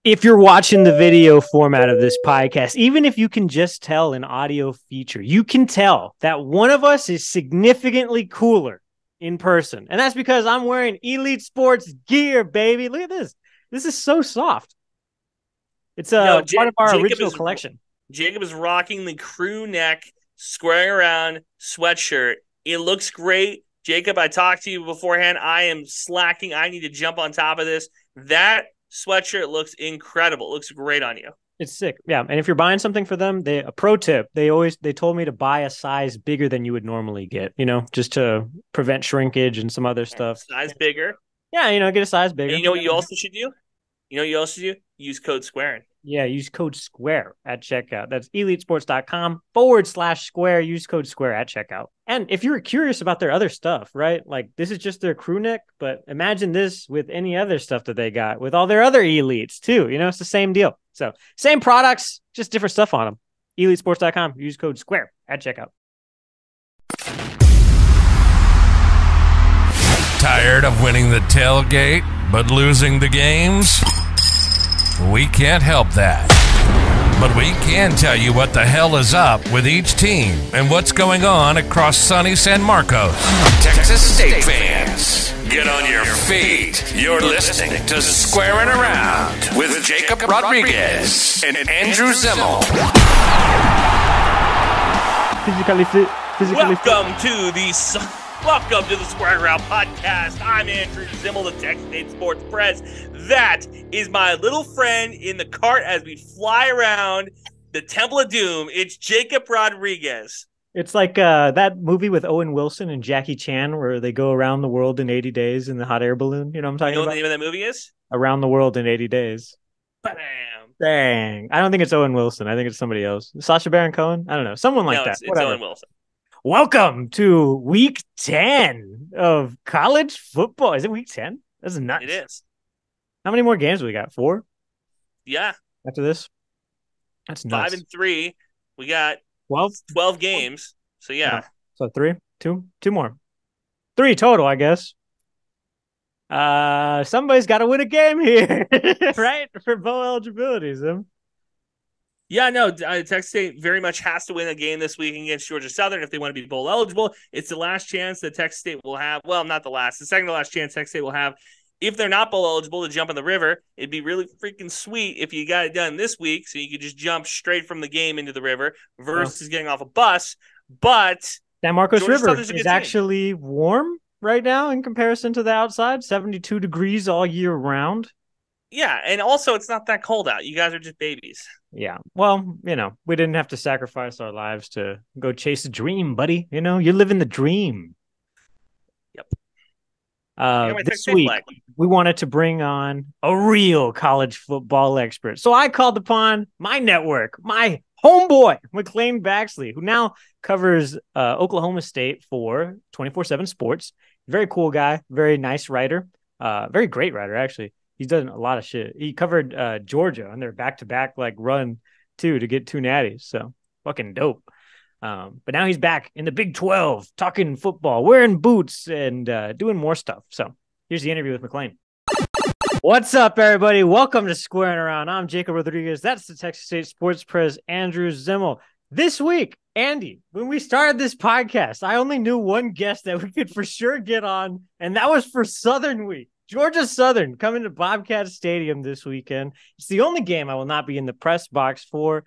if you're watching the video format of this podcast, even if you can just tell an audio feature, you can tell that one of us is significantly cooler in person. And that's because I'm wearing Elite Sports gear, baby. Look at this. This is so soft. It's part of our original collection. Jakob is rocking the crew neck, squaring around sweatshirt. It looks great. Jakob, I talked to you beforehand. I am slacking. I need to jump on top of this. That sweatshirt looks incredible. It looks great on you. It's sick. Yeah. And if you're buying something for them, a pro tip, they told me to buy a size bigger than you would normally get, just to prevent shrinkage and some other stuff. Size bigger. Yeah, get a size bigger. And you know what you also should do? Use code Squarin. Yeah, use code SQUARE at checkout. That's elitesports.com/square. Use code SQUARE at checkout. And if you're curious about their other stuff, right? Like this is just their crew neck, but imagine this with any other stuff that they got with all their other elites too. It's the same deal. So same products, just different stuff on them. elitesports.com. Use code SQUARE at checkout. Tired of winning the tailgate but losing the games? We can't help that. But we can tell you what the hell is up with each team and what's going on across sunny San Marcos. Texas State fans, get on your feet. You're listening to Squaring Around with Jakob Rodriguez and Andrew Zimmel. Physically fit. Welcome to the Squaring Around podcast. I'm Andrew Zimmel, the Texas State Sports Press. That is my little friend in the cart as we fly around the Temple of Doom. It's Jakob Rodriguez. It's like that movie with Owen Wilson and Jackie Chan where they go around the world in 80 days in the hot air balloon. You know what I'm talking about? You know what the name of that movie is? Around the World in 80 Days. Bam. Dang. I don't think it's Owen Wilson. I think it's somebody else. Sacha Baron Cohen? I don't know. Someone like that. It's Owen Wilson. Welcome to week 10 of college football. Is it week 10? That's nuts. It is. How many more games we got? 4? Yeah. After this? That's nuts. 5 and 3. We got 12 games. So, yeah. So 3? 2 more. 3 total, I guess. Somebody's got to win a game here, right? For bowl eligibility, Zim. Yeah, no, Texas State very much has to win a game this week against Georgia Southern if they want to be bowl eligible. It's the last chance that Texas State will have. Well, not the last. The second to last chance Texas State will have. If they're not bowl eligible to jump in the river, it'd be really freaking sweet if you got it done this week so you could just jump straight from the game into the river versus getting off a bus. But San Marcos River is actually warm right now in comparison to the outside, 72 degrees all year round. Yeah, and also it's not that cold out. You guys are just babies. Yeah, well, we didn't have to sacrifice our lives to go chase a dream, buddy. You're living the dream. Yep. This week, we wanted to bring on a real college football expert. So I called upon my network, my homeboy, McClain Baxley, who now covers Oklahoma State for 24/7 Sports. Very cool guy, very nice writer, very great writer, actually. He's done a lot of shit. He covered Georgia on their back-to-back run too to get 2 natties. So fucking dope. But now he's back in the Big 12 talking football, wearing boots and doing more stuff. So here's the interview with McClain. What's up, everybody? Welcome to Squaring Around. I'm Jakob Rodriguez. That's the Texas State Sports Press, Andrew Zimmel. This week, Andy, when we started this podcast, I only knew one guest that we could for sure get on, and that was for Southern Week. Georgia Southern coming to Bobcats Stadium this weekend. It's the only game I will not be in the press box for.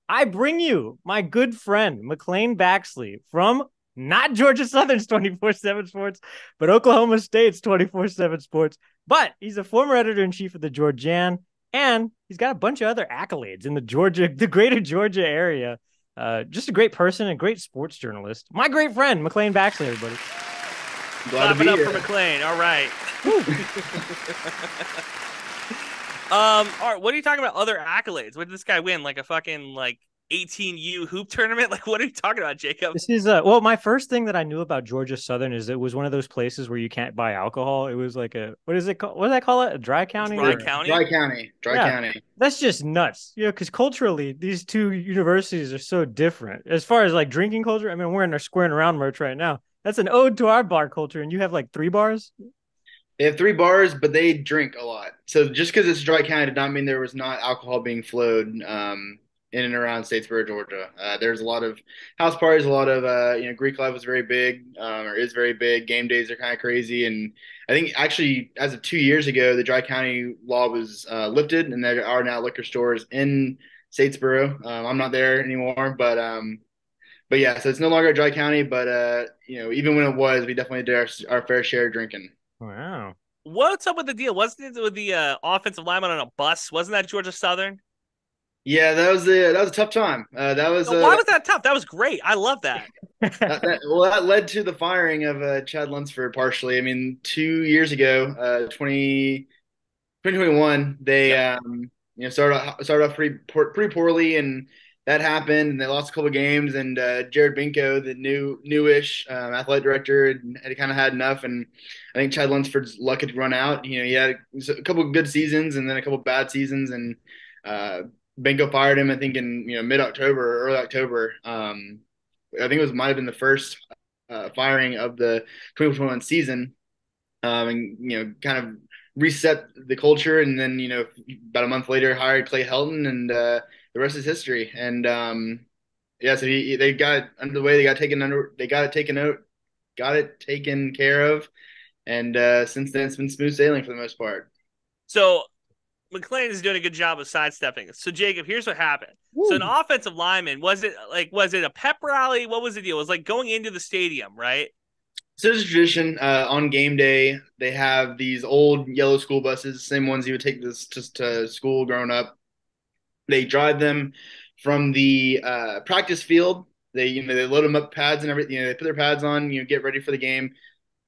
I bring you my good friend, McClain Baxley, from not Georgia Southern's 24/7 Sports, but Oklahoma State's 24/7 Sports. But he's a former editor-in-chief of the Georgian, and he's got a bunch of other accolades in the greater Georgia area. Just a great person, a great sports journalist. My great friend, McClain Baxley, everybody. Clap it up for McClain. All right. All right. What are you talking about? Other accolades? What did this guy win? Like a fucking 18U hoop tournament? What are you talking about, Jakob? This is well, my first thing that I knew about Georgia Southern is it was one of those places where you can't buy alcohol. It was like what is it called? What do they call it? A dry county? Dry county. Dry county. That's just nuts. Because culturally, these two universities are so different. As far as drinking culture, I mean, we're in our Squaring Around merch right now. That's an ode to our bar culture, and you have 3 bars? They have 3 bars, but they drink a lot. So just because it's a dry county did not mean there was not alcohol being flowed in and around Statesboro, Georgia. There's a lot of house parties, a lot of Greek life was very big, or is very big. Game days are kind of crazy, and I think actually as of 2 years ago, the dry county law was lifted, and there are now liquor stores in Statesboro. I'm not there anymore, but yeah, so it's no longer a dry county, but even when it was, we definitely did our fair share of drinking. Wow. What's up with the deal? Wasn't it with the offensive lineman on a bus? Wasn't that Georgia Southern? Yeah, that was a tough time. That was Why was that tough? That was great. I love that. that led to the firing of Chad Lunsford partially. I mean, 2 years ago, 2021, they started off pretty poorly, and that happened, and they lost a couple games. And Jared Binko, the newish athletic director, had kind of had enough, and I think Chad Lunsford's luck had run out. He had a couple of good seasons and then a couple of bad seasons, and Binko fired him, I think, in mid-October or early October. I think it might have been the first firing of the 2021 season, and kind of reset the culture. And then about a month later, hired Clay Helton, and the rest is history. And so they got it underway. They got it taken care of, and since then it's been smooth sailing for the most part. So McClain is doing a good job of sidestepping. So Jakob, here's what happened. Woo. So an offensive lineman, was it a pep rally? What was the deal? It was like going into the stadium, right? So there's a tradition on game day. They have these old yellow school buses, same ones you would take this to school growing up. They drive them from the practice field. They load them up pads and everything. They put their pads on. Get ready for the game,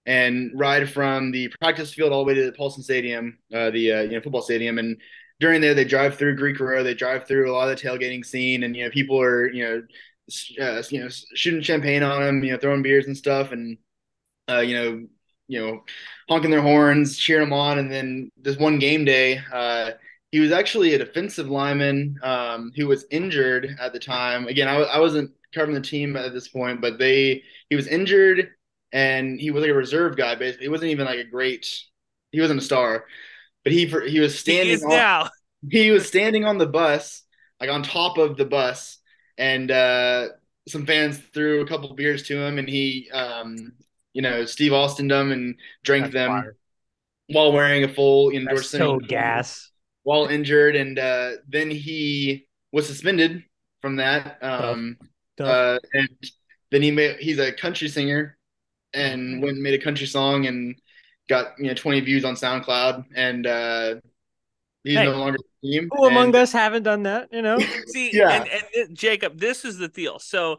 and ride from the practice field all the way to the Paulson Stadium, the football stadium. And during there, they drive through Greek Row. They drive through a lot of the tailgating scene, and people are shooting champagne on them, throwing beers and stuff, and honking their horns, cheering them on. And then this one game day, he was actually a defensive lineman who was injured at the time. Again, I wasn't covering the team at this point, but he was injured, and he was like a reserve guy. Basically, he wasn't even like he wasn't a star, but he was standing. He is now. He was standing on the bus, like on top of the bus, and some fans threw a couple beers to him, and he Steve Austin'd them and drank them while wearing a full endorsement. So gas. While injured, and then he was suspended from that. And then he's a country singer, and went and made a country song and got 20 views on SoundCloud, and he's no longer the team. Who among us haven't done that? See, yeah. And Jakob, this is the deal. So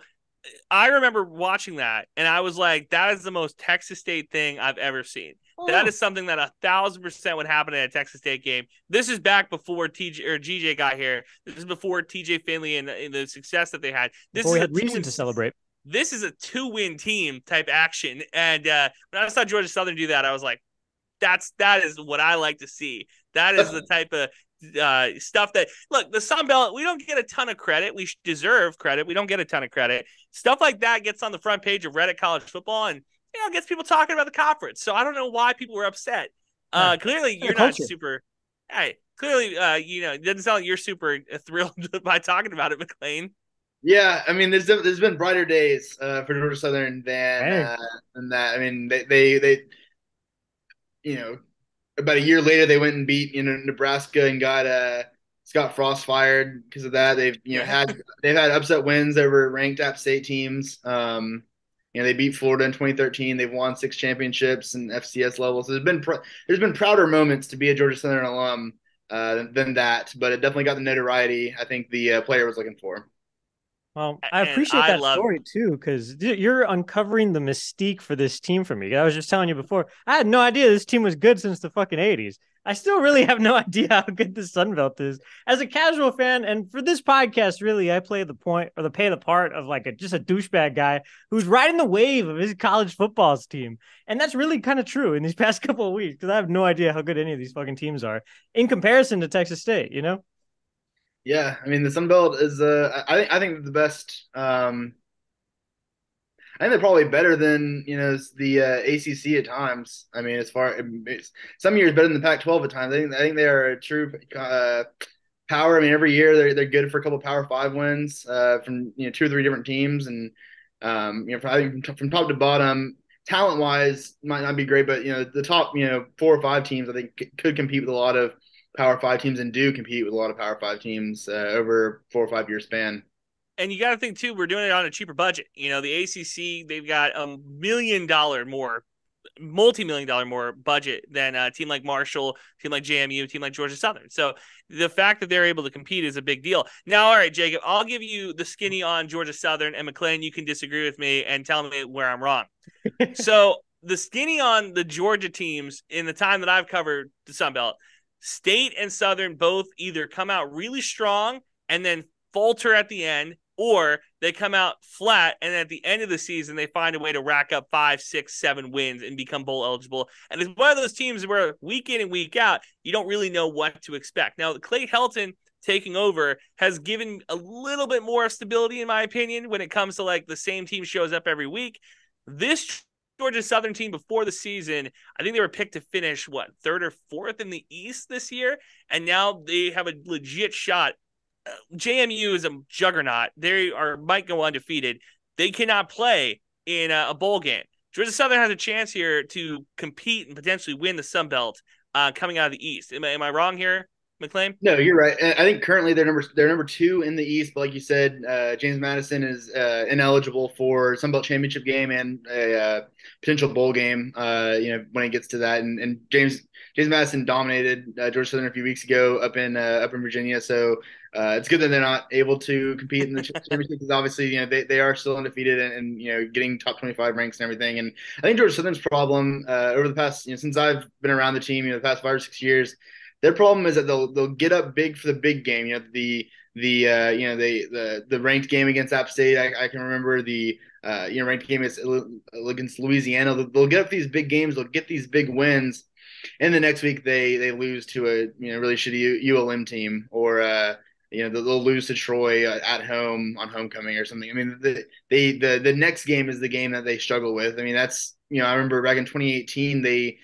I remember watching that, and I was like, that is the most Texas State thing I've ever seen. Oh. That is something that 1,000% would happen in a Texas State game. This is back before GJ got here. This is before TJ Finley and the success that they had. Before we had reason to celebrate. This is a 2-win team type action. And when I saw Georgia Southern do that, I was like, that is what I like to see. That is the type of stuff that, look, the Sun Belt, we don't get a ton of credit. We deserve credit. We don't get a ton of credit. Stuff like that gets on the front page of Reddit College Football, and gets people talking about the conference. So I don't know why people were upset. Clearly you're not super. Hey, clearly it doesn't sound like you're super thrilled by talking about it, McClain. Yeah, I mean, there's been brighter days for Georgia Southern than that. I mean, they about a year later they went and beat Nebraska and got Scott Frost fired because of that. They've had upset wins over ranked App State teams. They beat Florida in 2013. They've won 6 championships and FCS level. So there's been prouder moments to be a Georgia Southern alum than that. But it definitely got the notoriety I think the player was looking for. Well, I appreciate that story too, because you're uncovering the mystique for this team for me. I was just telling you before, I had no idea this team was good since the fucking 80s. I still really have no idea how good the Sun Belt is. As a casual fan, and for this podcast, really, I play the part of like just a douchebag guy who's riding the wave of his college football team. And that's really kind of true in these past couple of weeks, because I have no idea how good any of these fucking teams are in comparison to Texas State, Yeah, I mean, the Sun Belt is I think the best. I think they're probably better than the ACC at times. I mean, some years better than the Pac-12 at times. I think they are a true power. I mean, every year they're good for a couple of Power Five wins from two or three different teams, and I think from top to bottom, talent wise, might not be great, but the top four or five teams I think could compete with a lot of Power Five teams and do compete with a lot of Power Five teams over a 4 or 5 year span. And you got to think too, we're doing it on a cheaper budget. The ACC, they've got $1 million more, multi-million-dollar more budget than a team like Marshall, team like JMU, team like Georgia Southern. So the fact that they're able to compete is a big deal. Now, all right, Jacob, I'll give you the skinny on Georgia Southern, and McClain, you can disagree with me and tell me where I'm wrong. So the skinny on the Georgia teams in the time that I've covered the Sun Belt, State and Southern both either come out really strong and then falter at the end, or they come out flat and at the end of the season they find a way to rack up 5, 6, 7 wins and become bowl eligible. And it's one of those teams where week in and week out you don't really know what to expect. Now, Clay Helton taking over has given a little bit more stability, in my opinion, when it comes to like the same team shows up every week. This Georgia Southern team before the season, I think they were picked to finish third or fourth in the East this year, and now they have a legit shot. JMU is a juggernaut. They might go undefeated. They cannot play in a bowl game. Georgia Southern has a chance here to compete and potentially win the Sun Belt coming out of the East. Am I wrong here, McClain? No, you're right. I think currently they're number 2 in the East, but like you said, James Madison is ineligible for Sun Belt championship game and a potential bowl game. When it gets to that, and James Madison dominated Georgia Southern a few weeks ago up in Virginia, so it's good that they're not able to compete in the championship because obviously they are still undefeated and getting top 25 ranks and everything. And I think Georgia Southern's problem over the past since I've been around the team, the past 5 or 6 years. Their problem is that they'll get up big for the big game. The ranked game against App State. I can remember the ranked game against Louisiana. They'll get up these big games. They'll get these big wins, and the next week they lose to a really shitty ULM team, or they'll lose to Troy at home on homecoming or something. I mean, the next game is the game that they struggle with. I mean, that's I remember back in 2018 they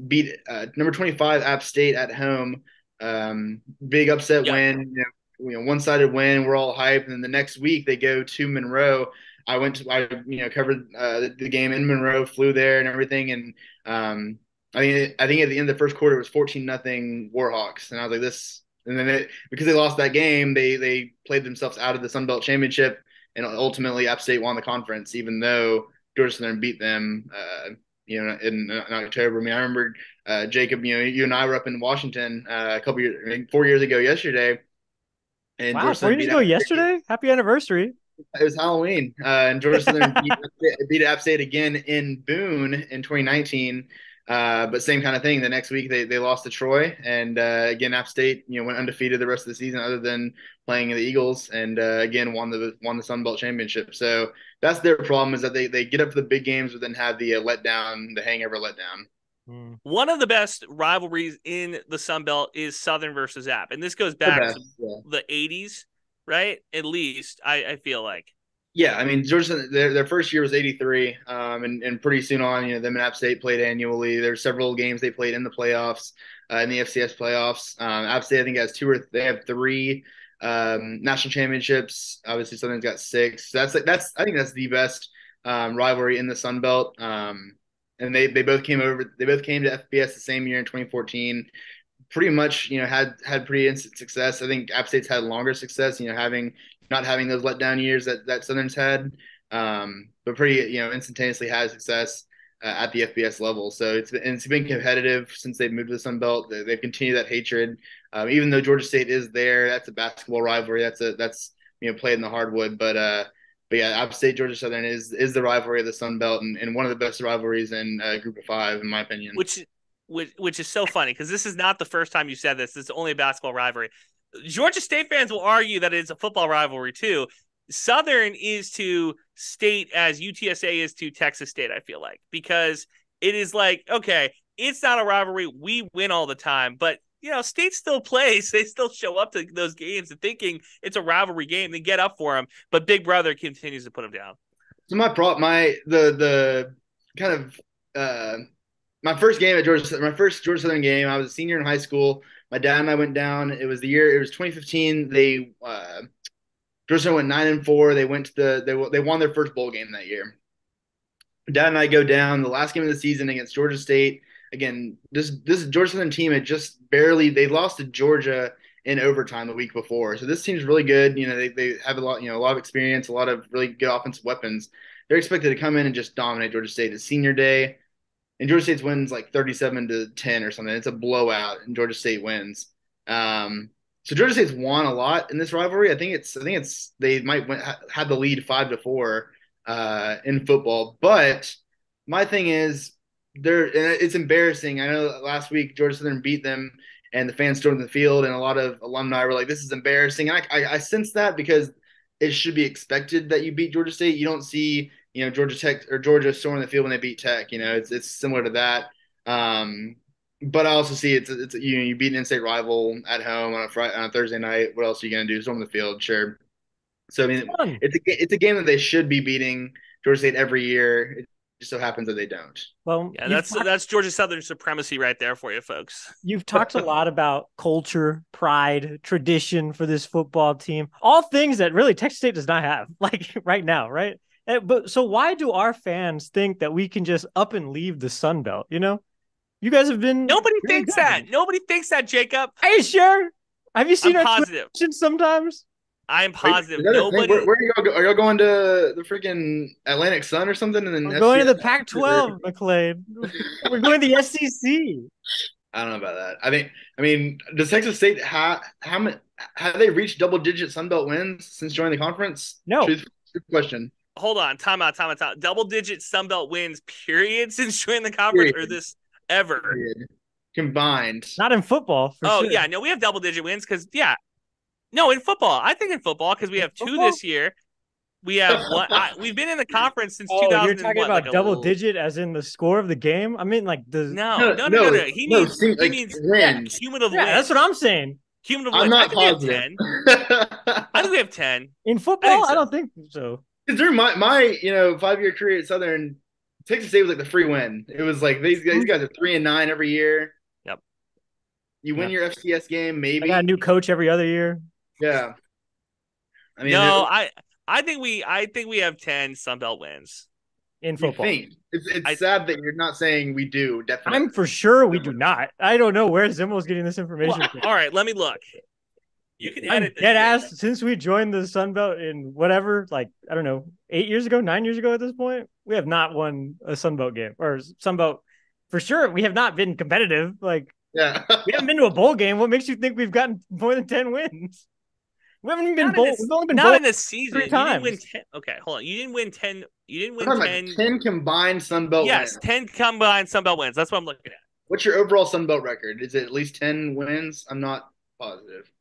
beat number 25 App State at home. Big upset win, one-sided win. We're all hyped, and then the next week they go to Monroe. I covered the game in Monroe, flew there and everything, and I think at the end of the first quarter it was 14-0 Warhawks, and I was like this. And then because they lost that game, they played themselves out of the Sun Belt Championship, and ultimately App State won the conference, even though Georgia Southern beat them. In October. I mean, I remember Jacob. You and I were up in Washington a couple years, 4 years ago yesterday. And wow, 4 years ago yesterday! Happy anniversary! It was Halloween, and Georgia Southern beat App State again in Boone in 2019. But same kind of thing. The next week they lost to Troy, and again App State went undefeated the rest of the season, other than playing the Eagles, and again won the Sun Belt Championship. So that's their problem, is that they get up for the big games, but then have the the hangover letdown. One of the best rivalries in the Sun Belt is Southern versus App, and this goes back to the 80s, right? At least I feel like. Yeah, I mean, Georgia, their first year was 83, and pretty soon on, them and App State played annually. There's several games they played in the playoffs, in the FCS playoffs. App State, I think, they have 3 national championships. Obviously, Southern's got 6. So I think that's the best rivalry in the Sun Belt. And they both came to FBS the same year in 2014. Pretty much, had pretty instant success. I think App State's had longer success, not having those letdown years that Southern's had, but pretty, instantaneously had success at the FBS level. So it's been competitive since they've moved to the Sun Belt. They've continued that hatred, even though Georgia State is there. That's a basketball rivalry. That's played in the hardwood. But yeah, App State Georgia Southern is the rivalry of the Sun Belt, and one of the best rivalries in Group of 5, in my opinion. Which is so funny, because this is not the first time you said this. It's only a basketball rivalry. Georgia State fans will argue that it's a football rivalry too. Southern is to State as UTSA is to Texas State, I feel like, because it is like, okay, it's not a rivalry. We win all the time, but State still plays. They still show up to those games and thinking it's a rivalry game. They get up for them, but Big Brother continues to put them down. So the kind of my first game at Georgia, my first Georgia Southern game. I was a senior in high school. My dad and I went down. It was 2015. Georgia Southern went 9-4. They went to they won their first bowl game that year. Dad and I go down the last game of the season against Georgia State. Again, this Georgia Southern team had just barely they lost to Georgia in overtime the week before. So this team's really good. You know, they have a lot of experience, a lot of really good offensive weapons. They're expected to come in and just dominate Georgia State. It's senior day, and Georgia State wins like 37-10 or something. It's a blowout, and Georgia State wins. So Georgia State's won a lot in this rivalry. I think it's they might had the lead 5-4 in football. But my thing is, it's embarrassing. I know last week Georgia Southern beat them, and the fans stormed the field, and a lot of alumni were like, "This is embarrassing." And I sense that because it should be expected that you beat Georgia State. You don't see Georgia Tech or Georgia storming the field when they beat Tech. It's similar to that. But I also see it's you beat an in-state rival at home on a Thursday night. What else are you gonna do? Storm the field, sure. So I mean, it's a game that they should be beating Georgia State every year. It just so happens that they don't. Well, yeah, that's Georgia Southern supremacy right there for you, folks. You've talked a lot about culture, pride, tradition for this football team, all things that really Texas State does not have, like right now, right? But so why do our fans think that we can just up and leave the Sun Belt? You guys have been. Nobody thinks that. Nobody thinks that, Jacob. Are you sure? Have you seen our positive sometimes? I'm positive. Nobody. Where are you going? Are you going to the freaking Atlantic Sun or something? And then we're going to the Pac-12, McClain. We're going to the SEC. I don't know about that. I mean, does Texas State have they reached double-digit Sun Belt wins since joining the conference? No. Good question. Hold on. Time out. Double-digit Sun Belt wins, period, since joining the conference, or this ever combined? Not in football. Sure. Yeah, no, we have double-digit wins because no, in football. I think in football because we have two this year. We have one. We've been in the conference since 2000. You're talking about like double-digit as in the score of the game? I mean, like the no. He means cumulative wins. That's what I'm saying. Cumulative wins. I'm not positive. I think we have 10 in football. I don't think so. During my 5-year career at Southern, Texas State was like the free win. It was like these guys are 3-9 every year. Yep. You win your FCS game, maybe. I got a new coach every other year. Yeah. I mean, I think we have 10 Sun Belt wins in football. It's sad that you're not saying we do. Definitely, I'm for sure we do not. I don't know where Zimmel's getting this information from. All right, let me look. You can edit this. Dead ass. Since we joined the Sun Belt in whatever, like I don't know, 8 years ago, 9 years ago at this point, we have not won a Sun Belt game or Sun Belt for sure. We have not been competitive. Like, yeah, we haven't been to a bowl game. What makes you think we've gotten more than 10 wins? We haven't even been bowl. We've only been not in the season. 3 times. You didn't win 10. Okay, hold on. You didn't win 10. You didn't win 10. 10 combined Sun Belt wins. Yes, 10 combined Sun Belt wins. That's what I'm looking at. What's your overall Sun Belt record? Is it at least 10 wins? I'm not positive.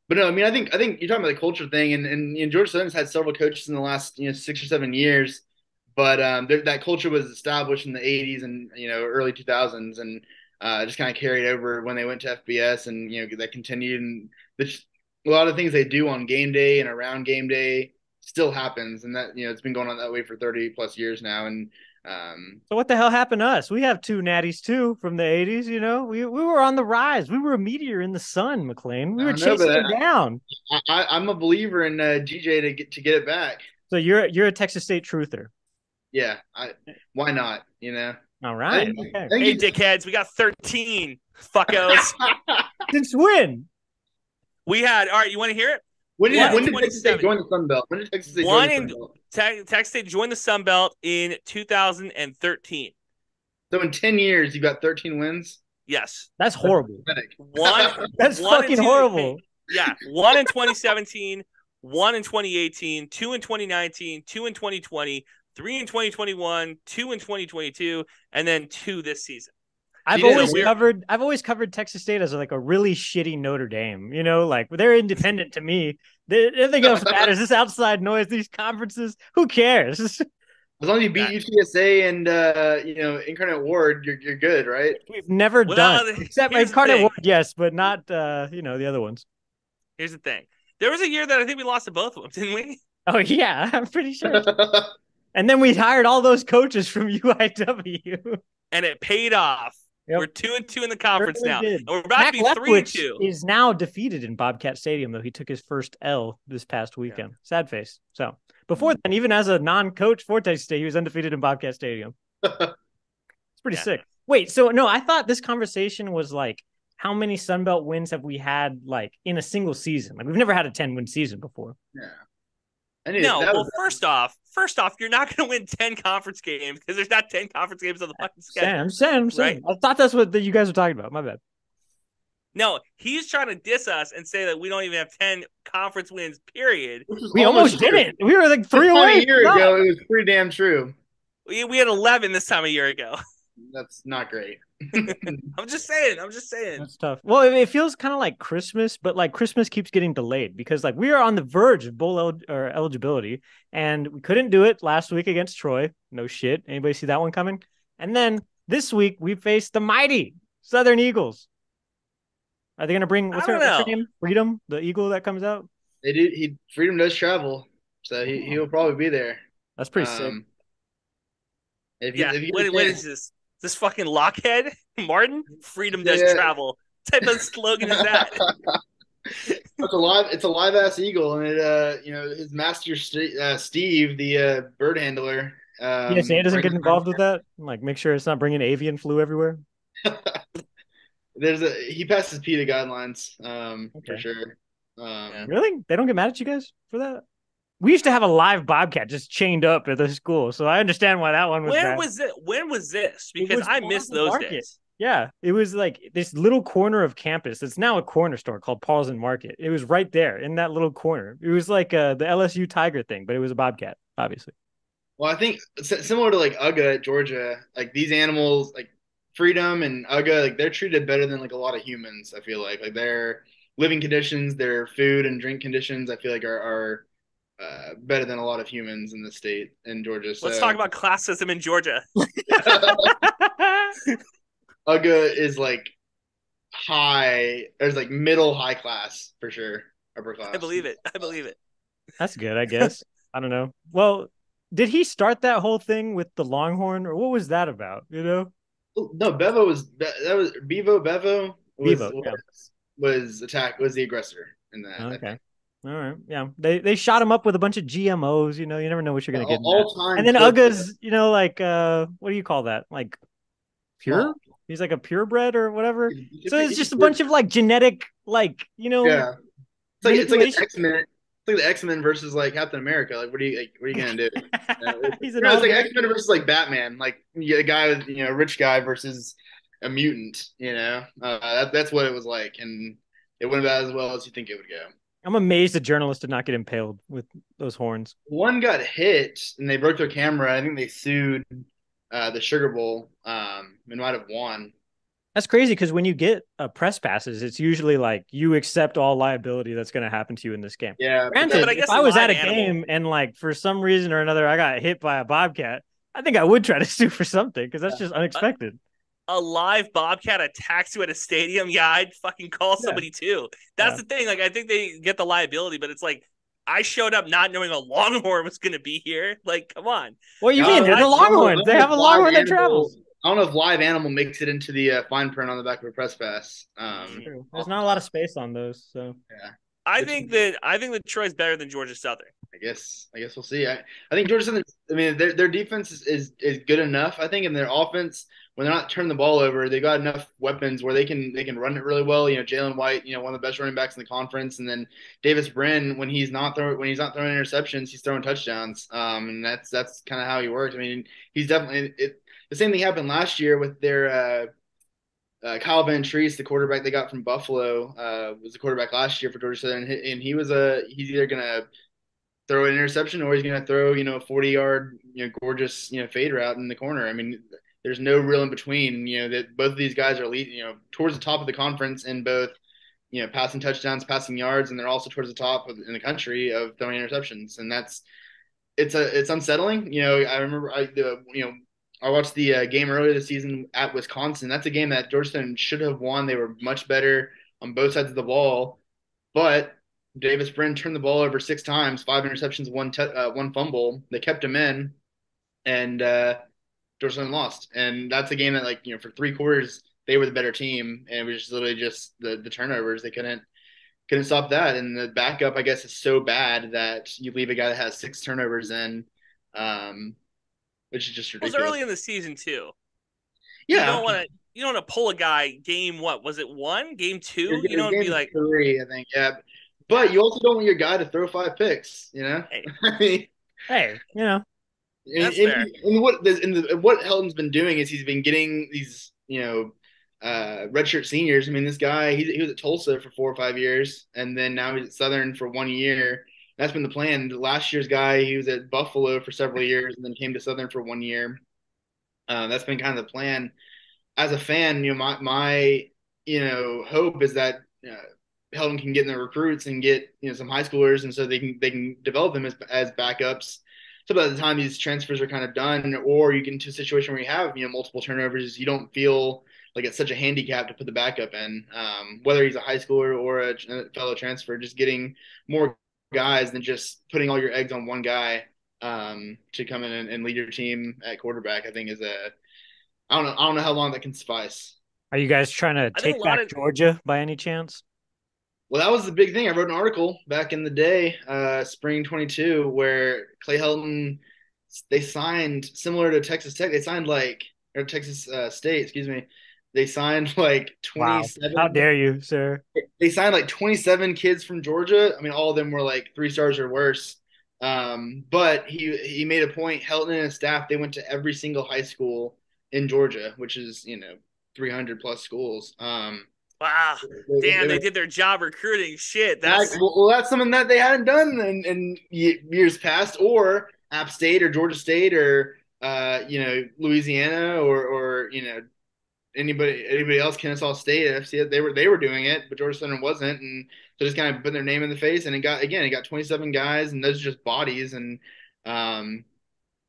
But no, I mean, I think you're talking about the culture thing, and Georgia Southern's had several coaches in the last 6 or 7 years, but that culture was established in the 80s and early 2000s, and just kind of carried over when they went to FBS, and that continued, and a lot of things they do on game day and around game day still happens, and that it's been going on that way for 30 plus years now, and. So what the hell happened to us? We have 2 natties too from the 80s. We were on the rise. We were a meteor in the sun, McClain. We were chasing it down. I'm a believer in GJ to get it back. So you're a Texas State truther. Yeah, why not? All right. Hey, dickheads, we got 13 fuckos. Since when? We had. All right, you want to hear it? When did Texas State join the Sun Belt? When did Texas State join the Sun Belt? Texas State joined the Sun Belt in 2013. So in 10 years, you got 13 wins? Yes. That's horrible. That's one fucking horrible. Yeah. 1 in 2017, 1 in 2018, 2 in 2019, 2 in 2020, 3 in 2021, 2 in 2022, and then 2 this season. I've always covered Texas State as like a really shitty Notre Dame. Like they're independent to me. Nothing else matters. This outside noise, these conferences, who cares? As long as you beat UTSA and Incarnate Ward, you're good, right? We've never done except Incarnate Ward, yes, but not the other ones. Here's the thing: there was a year that I think we lost to both of them, didn't we? Oh yeah, I'm pretty sure. And then we hired all those coaches from UIW. And it paid off. Yep. We're 2-2 in the conference now. And we're about to be 3-2. Is now defeated in Bobcat Stadium, though he took his first L this past weekend. Yeah. Sad face. So before then, even as a non-coach for Texas State, he was undefeated in Bobcat Stadium. It's pretty sick. Wait, so no, I thought this conversation was like, how many Sun Belt wins have we had like in a single season? Like we've never had a 10-win season before. Yeah. First off, you're not going to win 10 conference games because there's not 10 conference games on the fucking schedule. I'm saying. Right? I thought that's what you guys were talking about. My bad. No, he's trying to diss us and say that we don't even have 10 conference wins, period. We almost didn't. We were like 3 away. A year ago, it was pretty damn true. We had 11 this time a year ago. That's not great. I'm just saying. That's tough. Well, it feels kind of like Christmas, but like Christmas keeps getting delayed because like we are on the verge of bowl eligibility, and we couldn't do it last week against Troy. No shit. Anybody see that one coming? And then this week we faced the mighty Southern Eagles. Are they going to bring what's her name? Freedom, the eagle that comes out. They do. Freedom does travel, so he'll probably be there. That's pretty sick. What is this? This fucking lockhead, Martin? Freedom does travel. What type of slogan is that? It's a live ass eagle, and it his master Steve, the bird handler. He doesn't get involved with that. Like, make sure it's not bringing avian flu everywhere. He passes PETA guidelines, for sure. Really? They don't get mad at you guys for that? We used to have a live bobcat just chained up at the school, so I understand why that one was bad. When was this? Because I missed those days. Yeah, it was like this little corner of campus. It's now a corner store called Paul's and Market. It was right there in that little corner. It was like the LSU Tiger thing, but it was a bobcat, obviously. Well, I think similar to like UGA at Georgia, like these animals, like Freedom and UGA, like they're treated better than like a lot of humans. I feel like their living conditions, their food and drink conditions, I fay like are better than a lot of humans in the state in Georgia. So. Let's talk about classism in Georgia. UGA is like high. There's like middle high class for sure. Upper class. I believe it. That's good, I guess. I don't know. Well, did he start that whole thing with the Longhorn, or what was that about? You know? No, Bevo was the aggressor in that. Okay. All right. Yeah. They shot him up with a bunch of GMOs, you know, you never know what you're going to get. All time. And then UGA's, you know, like, what do you call that? Like pure? He's like a purebred or whatever. So it's just a bunch of like genetic, like, you know. Yeah. It's like an X-Men. It's like the X-Men versus like Captain America. Like, what are you going to do? It's like X-Men versus like Batman. Like, you get a guy with, a rich guy versus a mutant, that's what it was like. And it went about as well as you think it would go. I'm amazed the journalist did not get impaled with those horns. One got hit and they broke their camera. I think they sued the Sugar Bowl and might have won. That's crazy because when you get press passes, it's usually like you accept all liability that's going to happen to you in this game. Yeah. Granted, if I was at a game and like for some reason or another I got hit by a bobcat, I think I would try to sue for something because that's just unexpected. A live bobcat attacks you at a stadium, I'd fucking call somebody too. That's the thing. Like, I think they get the liability, but it's like I showed up not knowing a Longhorn was going to be here. Like, come on. What do you mean? They're the Longhorns. They have a Longhorn that travels. I don't know if live animal makes it into the fine print on the back of a press pass. There's not a lot of space on those, so yeah. I think that Troy's better than Georgia Southern. I guess we'll see. I think Georgia Southern. I mean, their defense is good enough. I think, in their offense, when they're not turning the ball over, they got enough weapons where they can run it really well. Jalen White, one of the best running backs in the conference, and then Davis Brin, when he's not throwing interceptions, he's throwing touchdowns. And that's kind of how he works. I mean, he's definitely the same thing happened last year with their Kyle Van Treese, the quarterback they got from Buffalo, was the quarterback last year for Georgia Southern, and he's either gonna throw an interception or he's gonna throw a 40-yard gorgeous fade route in the corner. I mean, there's no real in between. That both of these guys are towards the top of the conference in both passing touchdowns, passing yards, and they're also towards the top in the country of throwing interceptions, and it's unsettling. I remember I watched the game earlier this season at Wisconsin. That's a game that Georgetown should have won. They were much better on both sides of the ball, but Davis Brin turned the ball over 6 times, 5 interceptions, one fumble. They kept him in, and Georgia Southern lost. And that's a game that, like, for 3 quarters they were the better team, and it was just literally just the turnovers. They couldn't stop that, and the backup, I guess, is so bad that you leave a guy that has 6 turnovers in, um, which is just It was ridiculous. early in the season too. Yeah, You don't want to pull a guy game. What was it? Game 2. You don't game be like 3, I think. Yeah, but you also don't want your guy to throw 5 picks. Hey, Hey, that's fair. What Helton's been doing is he's been getting these redshirt seniors. I mean, this guy he was at Tulsa for 4 or 5 years, and then now he's at Southern for 1 year. That's been the plan. Last year's guy, he was at Buffalo for several years, and then came to Southern for 1 year. That's been kind of the plan. As a fan, my hope is that Helton can get in the recruits and get some high schoolers, and so they can develop them as backups. So by the time these transfers are kind of done, or you get into a situation where you have multiple turnovers, you don't feel like it's such a handicap to put the backup in, whether he's a high schooler or a fellow transfer. Just getting more guys than just putting all your eggs on one guy to come in and lead your team at quarterback, I think is a I don't know how long that can suffice. are you guys trying to take back Georgia by any chance? Well, that was the big thing. I wrote an article back in the day, spring 22, where Clay Helton, they signed similar to Texas Tech. They signed or Texas State, excuse me. They signed like Wow. 27. How dare you, sir? They signed like 27 kids from Georgia. I mean, all of them were like 3 stars or worse. But he made a point. Helton and his staff, they went to every single high school in Georgia, which is 300 plus schools. Wow, damn, they did their job recruiting. Shit, that's something that they hadn't done in years past, or App State or Georgia State or Louisiana or anybody else, Kennesaw State, FC. They were doing it, but Georgia Southern wasn't, and so just kind of putting their name in the face. And it got 27 guys, and those are just bodies, and some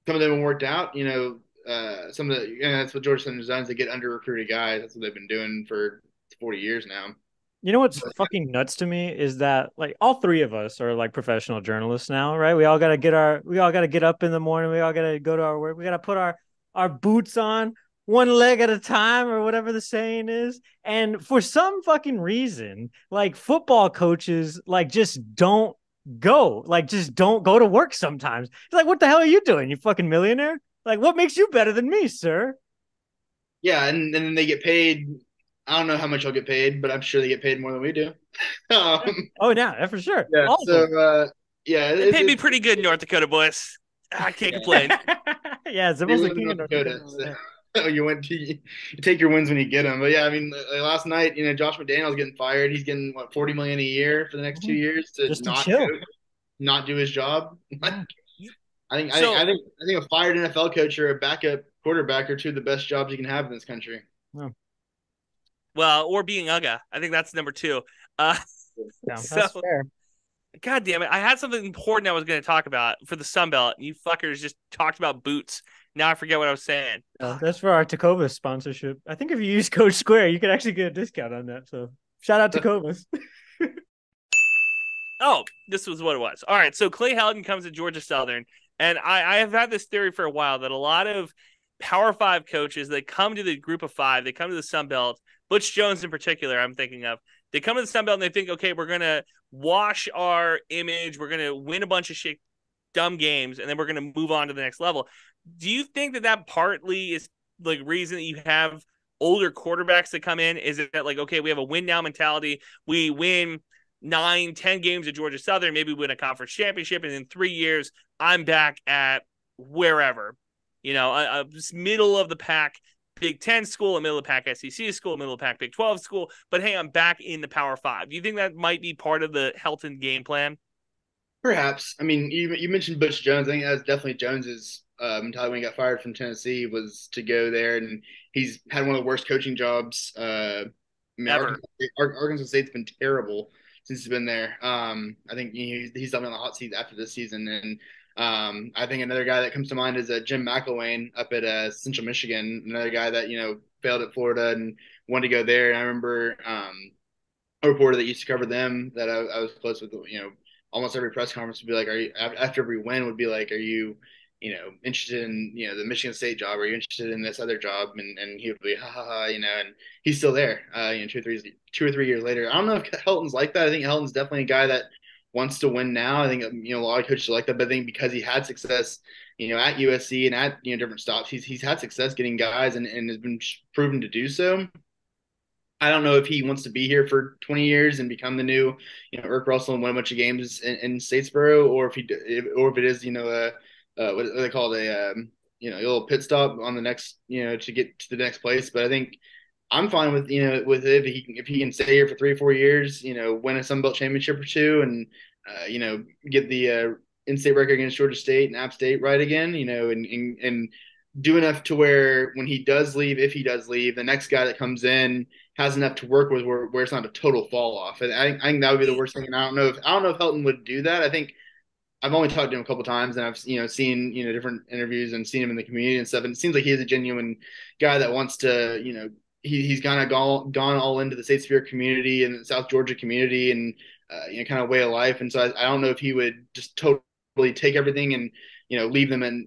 of them have worked out. Some of that's what Georgia Southern's done, is they get under recruited guys. That's what they've been doing for 40 years now. You know what's fucking nuts to me is that like all three of us are like professional journalists now, right? We all got to get up in the morning. We all got to go to our work. We got to put our boots on one leg at a time, or whatever the saying is. And for some fucking reason, like football coaches, like just don't go to work sometimes. It's like, what the hell are you doing? You fucking millionaire? Like, what makes you better than me, sir? Yeah, and then they get paid. I don't know how much I'll get paid, but I'm sure they get paid more than we do. Oh, yeah, for sure. Yeah, they paid me pretty good in North Dakota, boys. I can't complain. Yeah, it's almost like North Dakota. You take your wins when you get them. But yeah, I mean, last night, Josh McDaniel's getting fired. He's getting what, $40 million a year for the next 2 years to just not do his job. I think a fired NFL coach or a backup quarterback are two of the best jobs you can have in this country. Oh. Well, or being Uga. I think that's number 2. That's fair. God damn it. I had something important I was going to talk about for the Sun Belt. You fuckers just talked about boots. Now I forget what I was saying. That's for our Tacoma sponsorship. I think if you use code Square, you can actually get a discount on that. So shout out Tacomas. Oh, this was what it was. All right. So Clay Helton comes to Georgia Southern. And I have had this theory for a while that a lot of Power 5 coaches, they come to the group of 5, they come to the Sun Belt, Butch Jones in particular, I'm thinking of. They come to the Sun Belt and they think, okay, we're going to wash our image. We're going to win a bunch of shit, dumb games, and then we're going to move on to the next level. Do you think that partly is like reason that you have older quarterbacks that come in? Is it that like, okay, we have a win now mentality. We win 9-10 games at Georgia Southern, maybe win a conference championship, and in 3 years, I'm back at wherever, a middle of the pack Big 10 school, a middle of the pack SEC school, a middle of the pack Big 12 school, but hey, I'm back in the Power 5. Do you think that might be part of the Helton game plan? Perhaps. I mean, you mentioned Butch Jones. I think that's definitely Jones's mentality when he got fired from Tennessee, was to go there, and he's had one of the worst coaching jobs ever. Arkansas State's been terrible since he's been there. I think he's definitely on the hot seat after this season, and I think another guy that comes to mind is Jim McClain up at Central Michigan, another guy that failed at Florida and wanted to go there. And I remember a reporter that used to cover them that I was close with. Almost every press conference would be like, "Are you?" After every win would be like, "Are you interested in, the Michigan State job, or you're interested in this other job, and he would be, ha ha ha, and he's still there, 2 or 3 years later. I don't know if Helton's like that. I think Helton's definitely a guy that wants to win now. I think, a lot of coaches like that, but I think because he had success, at USC and at, different stops, he's had success getting guys and has been proven to do so. I don't know if he wants to be here for 20 years and become the new, Eric Russell and win a bunch of games in Statesboro, or if it is, what do they call it, a little pit stop on the next, to get to the next place. But I think I'm fine with, with it if he can stay here for 3 or 4 years, win a Sun Belt championship or two, and get the in-state record against Georgia State and App State right again, and do enough to where when he does leave, if he does leave, the next guy that comes in has enough to work with where it's not a total fall off. And I think that would be the worst thing. And I don't know if Helton would do that. I think I've only talked to him a couple of times, and I've seen different interviews and seen him in the community and stuff. And it seems like he is a genuine guy that wants to he's kind of gone all into the State Sphere community and the South Georgia community and kind of way of life. And so I don't know if he would just totally take everything and leave them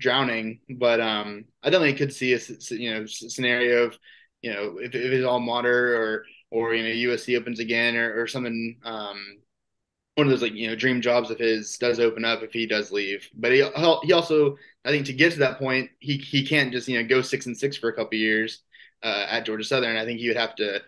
drowning. But I definitely could see a scenario of if it's all modern or USC opens again or something. One of those dream jobs of his does open up if he does leave. But he also, I think, to get to that point, he can't just go 6-6 for a couple of years at Georgia Southern. I think he would have to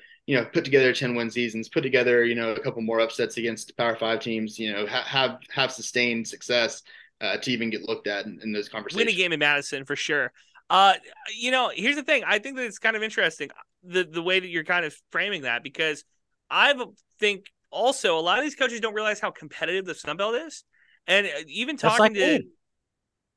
put together 10-win seasons, put together a couple more upsets against Power 5 teams, have sustained success to even get looked at in those conversations. Win a game in Madison for sure. Here's the thing. I think that it's kind of interesting the way that you're kind of framing that, because I think also a lot of these coaches don't realize how competitive the Sun Belt is. And even talking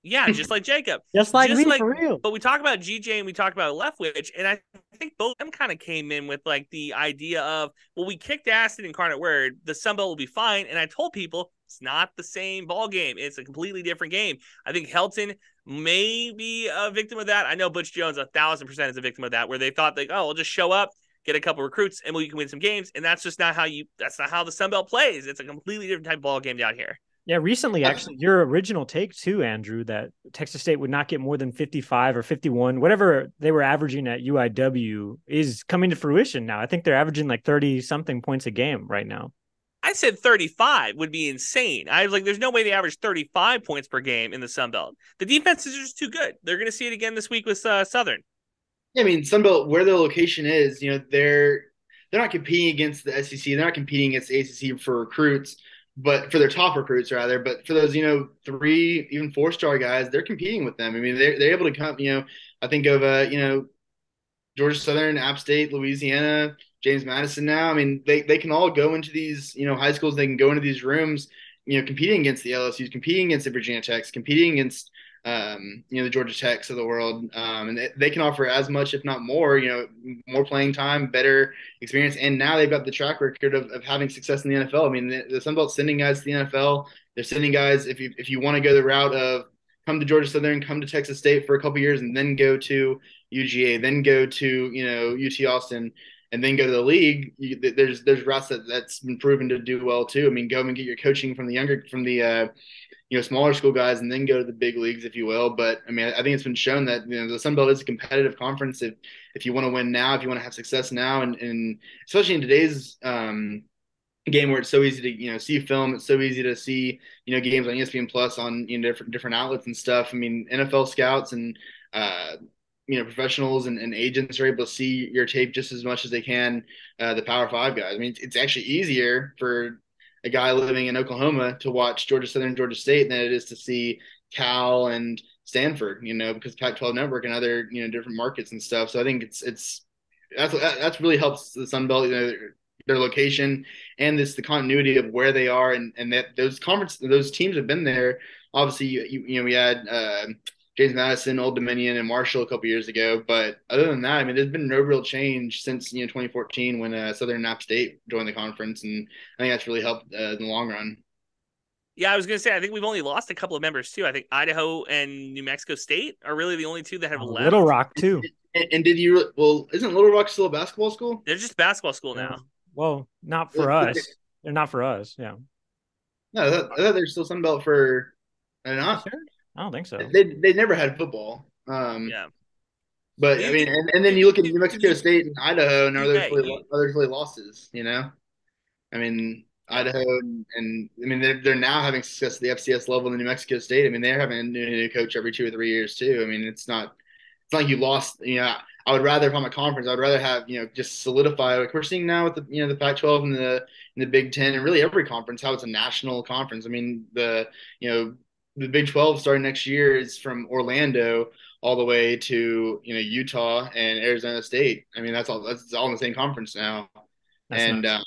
just like Jakob. Just like me, for real. But we talk about GJ and we talk about Leftwich, and I think both of them kind of came in with like the idea of, well, we kicked ass at Incarnate Word, the Sun Belt will be fine. And I told people it's not the same ball game. It's a completely different game. I think Helton may be a victim of that. I know Butch Jones 1,000% is a victim of that, where they thought we'll just show up, get a couple recruits, and we can win some games. And that's just not how the Sun Belt plays. It's a completely different type of ball game down here. Yeah, recently, actually, your original take too, Andrew, that Texas State would not get more than 55 or 51, whatever they were averaging at UIW, is coming to fruition now. I think they're averaging like 30-something points a game right now. I said 35 would be insane. I was like, there's no way they average 35 points per game in the Sun Belt. The defense is just too good. They're going to see it again this week with Southern. Yeah, I mean, Sun Belt, where their location is, they're not competing against the SEC. They're not competing against the ACC for recruits, but for their top recruits rather. But for those 3, even 4-star guys, they're competing with them. I mean, they're able to come. I think of Georgia Southern, App State, Louisiana, James Madison. Now, I mean, they can all go into these high schools. They can go into these rooms, competing against the LSU's, competing against the Virginia Techs, competing against the Georgia Techs of the world, and they can offer as much, if not more, more playing time, better experience, and now they've got the track record of having success in the NFL. I mean, the Sun Belt's sending guys to the NFL. They're sending guys, if you want to go the route of come to Georgia Southern, come to Texas State for a couple years, and then go to UGA, then go to UT Austin, and then go to the league. There's routes that's been proven to do well too. I mean, go and get your coaching from the smaller school guys, and then go to the big leagues, if you will. But I mean, I think it's been shown that the Sun Belt is a competitive conference. If you want to win now, if you want to have success now, and especially in today's game where it's so easy to see film, it's so easy to see games on ESPN Plus on different outlets and stuff. I mean, NFL scouts and professionals and agents are able to see your tape just as much as they can the Power 5 guys. I mean, it's actually easier for a guy living in Oklahoma to watch Georgia Southern, Georgia State than it is to see Cal and Stanford, because Pac-12 Network and other different markets and stuff. So I think that's really helps the Sun Belt, their location and the continuity of where they are, and that those teams have been there. Obviously, we had James Madison, Old Dominion, and Marshall a couple years ago. But other than that, I mean, there's been no real change since 2014 when Southern and App State joined the conference, and I think that's really helped in the long run. Yeah, I was going to say, I think we've only lost a couple of members too. I think Idaho and New Mexico State are really the only two that have left. Little Rock too. And isn't Little Rock still a basketball school? They're just basketball school now. Well, not for us. They're not for us. Yeah. No, I thought they're still Sun Belt for They're not. Sure? I don't think so. They never had football. Yeah. But I mean, and then you look at New Mexico You, State and Idaho, and hey, other really losses. You know, I mean, yeah. Idaho and I mean they're now having success at the FCS level in New Mexico State. I mean, they're having a new coach every 2 or 3 years too. I mean, it's not like you lost. You know, I would rather, if I'm a conference, I would rather have just solidify like we're seeing now with the Pac-12 and the Big Ten and really every conference how it's a national conference. I mean the Big 12 starting next year is from Orlando all the way to Utah and Arizona State. I mean that's all in the same conference now. That's And nuts.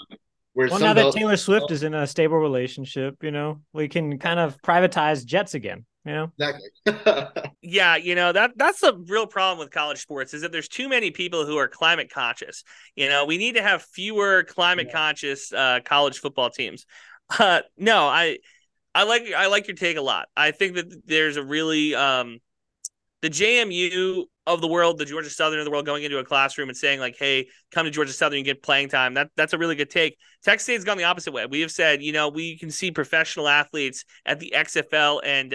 whereas Well, now Sun that Belt, Taylor Swift is in a stable relationship, we can kind of privatize jets again. exactly. Yeah, that's a real problem with college sports is that there's too many people who are climate conscious. We need to have fewer climate conscious college football teams. No, I like your take a lot. I think that there's a really the JMU of the world, the Georgia Southern of the world, going into a classroom and saying like, "Hey, come to Georgia Southern and get playing time." That's a really good take. Texas State's gone the opposite way. We have said, we can see professional athletes at the XFL and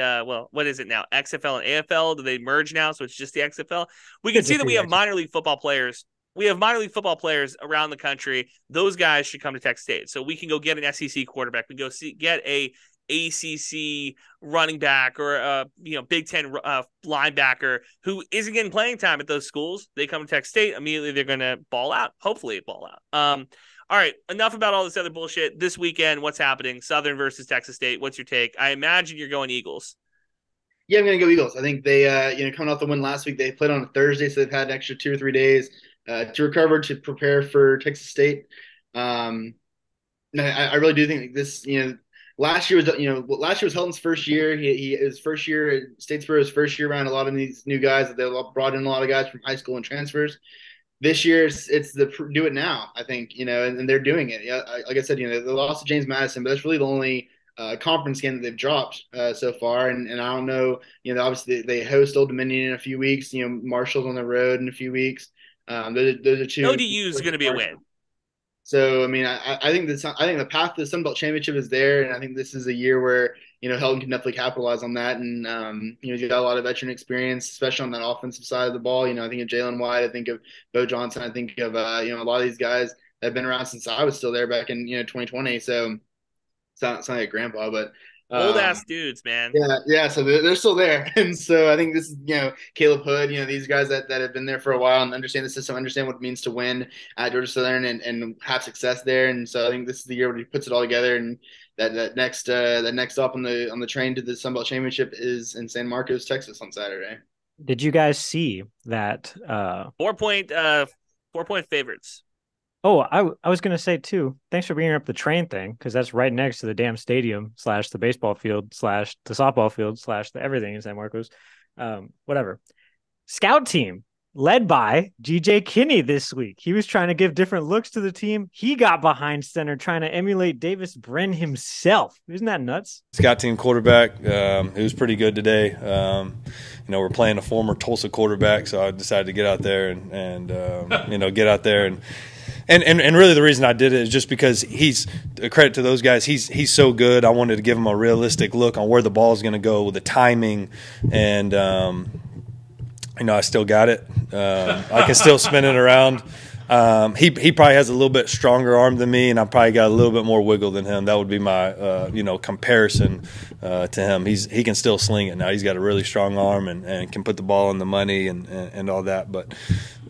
what is it now? XFL and AFL. Do they merge now? So it's just the XFL. We can see that we have minor league football players. We have minor league football players around the country. Those guys should come to Texas State. So we can go get an SEC quarterback. We can go get a ACC running back or a Big Ten linebacker who isn't getting playing time at those schools. They come to Texas State, immediately they're going to ball out. Hopefully ball out. All right, enough about all this other bullshit. This weekend, what's happening? Southern versus Texas State. What's your take? I imagine you're going Eagles. Yeah, I'm going to go Eagles. I think they, coming off the win last week, they played on a Thursday, so they've had an extra 2 or 3 days to recover, to prepare for Texas State. I really do think this, last year was Helton's first year. His first year at Statesboro, his first year around a lot of these new guys that they brought in a lot of guys from high school and transfers. This year it's the do it now, I think, and they're doing it. Yeah, like I said, they lost to James Madison, but that's really the only conference game that they've dropped so far. And I don't know, obviously they host Old Dominion in a few weeks. Marshall's on the road in a few weeks. Those are two. ODU is going to be a win. So I mean, I think the path to the Sun Belt Championship is there, and I think this is a year where Helton can definitely capitalize on that. And he's got a lot of veteran experience, especially on that offensive side of the ball. I think of Jalen White, I think of Bo Johnson, I think of a lot of these guys that have been around since I was still there back in 2020. So sound like a grandpa, but old ass dudes, man. Yeah. So they're still there, and so I think this is Caleb Hood, these guys that have been there for a while and understand the system, understand what it means to win at Georgia Southern and have success there. And so I think this is the year where he puts it all together. And that next stop on the train to the Sun Belt Championship is in San Marcos, Texas, on Saturday. Did you guys see that 4-point favorites? Oh, I was going to say, too, thanks for bringing up the train thing, because that's right next to the damn stadium / the baseball field / the softball field / the everything in San Marcos. Whatever. Scout team led by GJ Kinney this week. He was trying to give different looks to the team. He got behind center trying to emulate Davis Brin himself. Isn't that nuts? Scout team quarterback, it was pretty good today. We're playing a former Tulsa quarterback, so I decided to get out there and get out there and really the reason I did it is just because he's a credit to those guys. He's so good. I wanted to give him a realistic look on where the ball is going to go, the timing, and I still got it. I can still spin it around. He probably has a little bit stronger arm than me, and I probably got a little bit more wiggle than him. That would be my comparison to him. He can still sling it now. He's got a really strong arm and can put the ball in the money and all that. But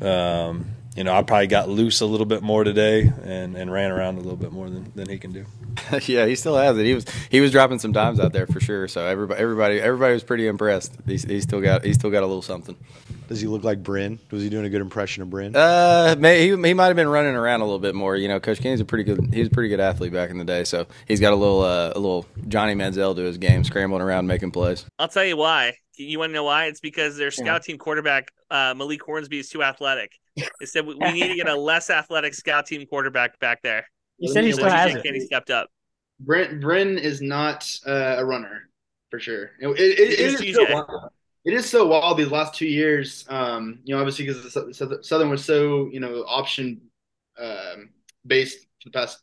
I probably got loose a little bit more today and ran around a little bit more than he can do. Yeah, he still has it. He was dropping some dimes out there for sure. So everybody was pretty impressed. He still got a little something. Does he look like Brin? Was he doing a good impression of Brin? He might have been running around a little bit more. Coach Kenny's a pretty good athlete back in the day. So he's got a little Johnny Manziel to his game, scrambling around making plays. I'll tell you why. You want to know why? It's because their scout team quarterback Malik Hornsby is too athletic. They said we need to get a less athletic scout team quarterback back there. He said he still has it. Kenny stepped up. Brin is not a runner for sure. It is so wild these last 2 years. Obviously because Southern was so option based for the past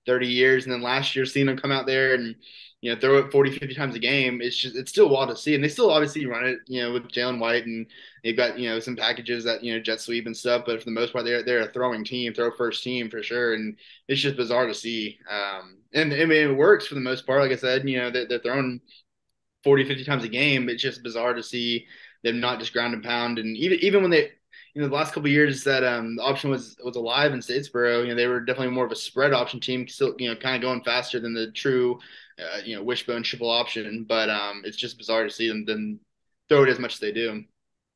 30 years, and then last year seeing him come out there and throw it 40, 50 times a game. It's still wild to see. And they still obviously run it, with Jalen White, and they've got, some packages that, jet sweep and stuff. But for the most part, they're a throwing team, throw first team for sure. And it's just bizarre to see. And I mean, it works for the most part. Like I said, they're throwing 40, 50 times a game. It's just bizarre to see them not just ground and pound. And even when they, the last couple of years that the option was alive in Statesboro, they were definitely more of a spread option team, still, kind of going faster than the true, wishbone triple option. But it's just bizarre to see them throw it as much as they do.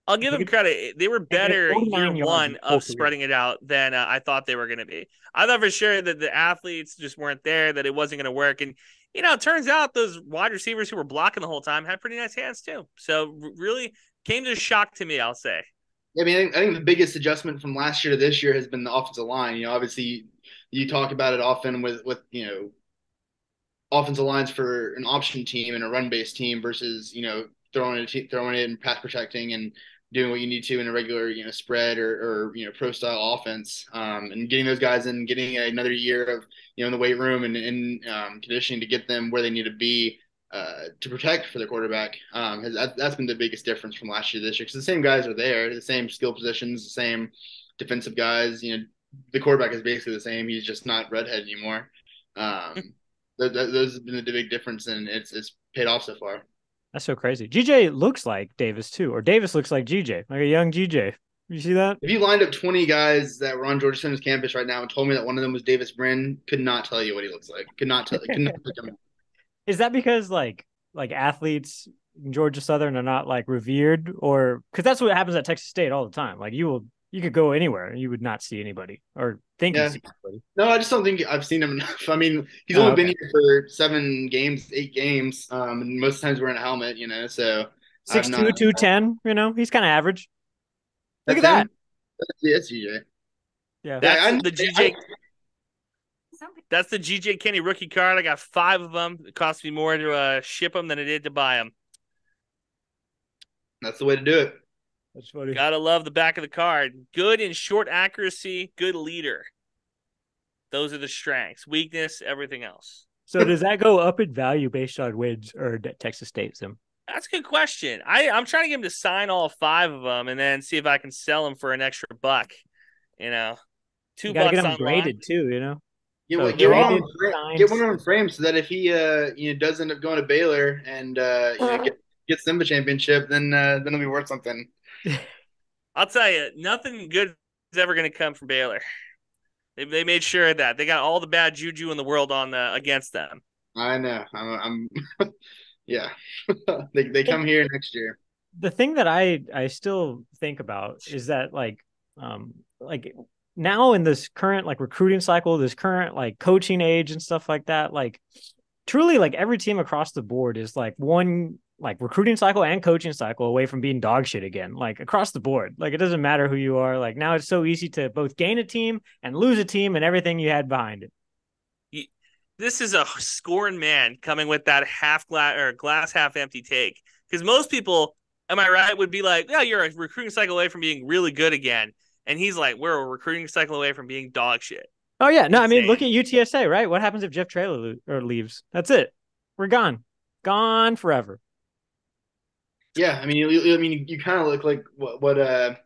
I'll give them credit. They were better year one of spreading it out than I thought they were going to be. I thought for sure that the athletes just weren't there, that it wasn't going to work. And, it turns out those wide receivers who were blocking the whole time had pretty nice hands too. So really came to a shock to me, I'll say. I mean, I think the biggest adjustment from last year to this year has been the offensive line. Obviously you talk about it often with offensive lines for an option team and a run-based team versus, throwing it and pass protecting and doing what you need to in a regular, spread or pro style offense, and getting those guys in, getting another year of, in the weight room and conditioning to get them where they need to be to protect for the quarterback. That's been the biggest difference from last year to this year, because the same guys are there, the same skill positions, the same defensive guys. The quarterback is basically the same. He's just not redhead anymore. Those have been the big difference, and it's paid off so far. That's so crazy. GJ looks like Davis too, or Davis looks like GJ, like a young GJ. You see that? If you lined up 20 guys that were on Georgia Southern's campus right now and told me that one of them was Davis Brin, could not tell you what he looks like. Could not tell. Could not pick him up. Is that because like athletes in Georgia Southern are not like revered, or because that's what happens at Texas State all the time? Like you could go anywhere and you would not see anybody or think you see anybody. No, I just don't think I've seen him enough. I mean, he's only been here for 7 games, 8 games, and most times wearing a helmet, so 6'2", 210. He's kind of average. Look at that. That's GJ. Yeah, that's the GJ. That's the GJ Kenny rookie card. I got 5 of them. It cost me more to ship them than it did to buy them. That's the way to do it. That's funny. Gotta love the back of the card. Good in short accuracy, good leader. Those are the strengths. Weakness, everything else. So does that go up in value based on wins or Texas State, Sim? That's a good question. I'm trying to get him to sign all 5 of them and then see if I can sell them for an extra $1. $2 you gotta get them graded too, Get one on frame so that if he does end up going to Baylor and gets them a championship, then it'll be worth something. I'll tell you, nothing good is ever going to come from Baylor. They made sure of that. They got all the bad juju in the world on against them. I know. I'm yeah. they come here next year. The thing that I still think about is that like now in this current like recruiting cycle, this current like coaching age and stuff like that, like truly like every team across the board is like one like recruiting cycle and coaching cycle away from being dog shit again, like across the board. Like it doesn't matter who you are. Like now it's so easy to both gain a team and lose a team and everything you had behind it. This is a scoring man coming with that half glass or glass half empty take. Because most people, am I right, would be like, yeah, you're a recruiting cycle away from being really good again. And he's like, we're a recruiting cycle away from being dog shit. Oh yeah. No, I mean, look at UTSA, right? What happens if Jeff Traylor leaves? That's it. We're gone forever. Yeah, I mean, you kind of look like what happened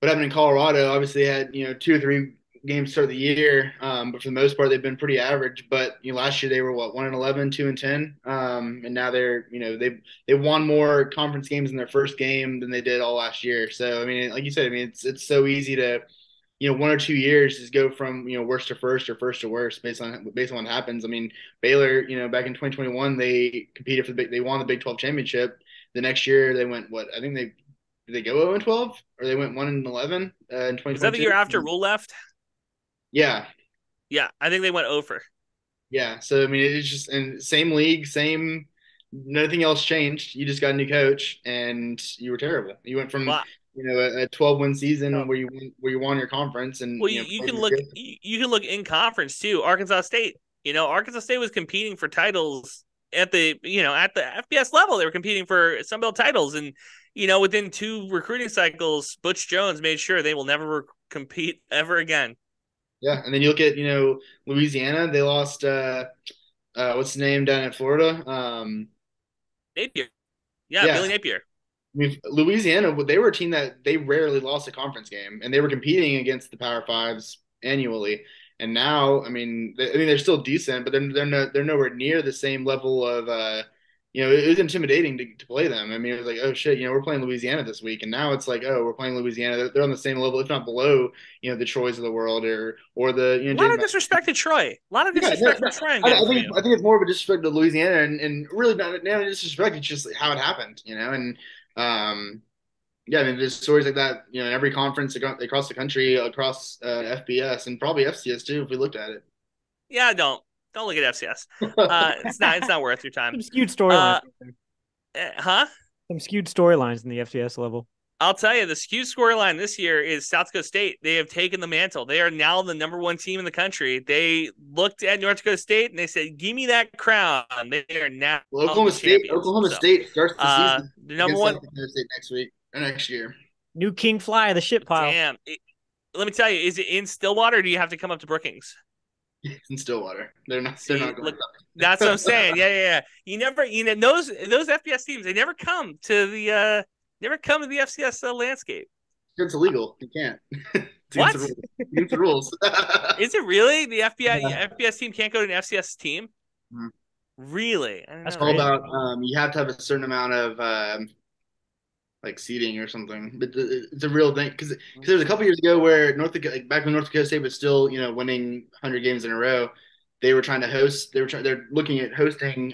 in Colorado. Obviously, they had 2 or 3 games to start the year, but for the most part, they've been pretty average. But last year they were 1-11, 2-10, and now they're they won more conference games in their first game than they did all last year. So I mean, like you said, I mean, it's so easy to 1 or 2 years just go from worst to first or first to worst based on what happens. I mean, Baylor, back in 2021, they competed they won the Big 12 championship. The next year they went I think did they go 0-12 or they went 1-11 in 2022? Was that the year after Rule left? Yeah. Yeah, I think they went over. Yeah, so I mean it's just in same league, nothing else changed. You just got a new coach and you were terrible. You went from a 12-win season where you won your conference and you can look in conference too. Arkansas State. Arkansas State was competing for titles at the FBS level. They were competing for Sun Belt titles, and within 2 recruiting cycles, Butch Jones made sure they will never compete ever again. Yeah, and then you look at Louisiana. They lost what's the name down in Florida? Napier. Yeah, Yeah. Billy Napier. I mean, Louisiana, they were a team that they rarely lost a conference game, and they were competing against the Power Fives annually. And now, I mean, they're still decent, but they're nowhere near the same level of, it was intimidating to play them. I mean, it was like, oh shit, we're playing Louisiana this week, and now it's like, oh, we're playing Louisiana. They're on the same level, if not below, the Troys of the world or the a lot of disrespect to Troy. A lot of disrespect for Troy. I think it's more of a disrespect to Louisiana, and really not disrespect. It's just how it happened, and. Yeah, I mean, there's stories like that, in every conference across the country, across FBS and probably FCS too, if we looked at it. Yeah, don't look at FCS. It's not worth your time. Some skewed storylines. Huh? Some skewed storylines in the FCS level. I'll tell you, the skewed scoreline this year is South Dakota State. They have taken the mantle. They are now the number 1 team in the country. They looked at North Dakota State and they said, "Give me that crown." They are now Oklahoma State. Oklahoma State starts the season. The number 1 South Dakota State next week or next year. New King Fly, the shit pile. Damn. Let me tell you, is it in Stillwater or do you have to come up to Brookings? It's in Stillwater. They're not going. Look, that's what I'm saying. Yeah. You never, those FBS teams, they never come to the FCS landscape. It's illegal. You can't. What? It's the rules. Is it really? The FBS team can't go to an FCS team? Mm-hmm. Really? That's all about you have to have a certain amount of seating or something. But it's a real thing because there was a couple years ago where back when North Dakota State was still winning 100 games in a row, they were trying to host. They're looking at hosting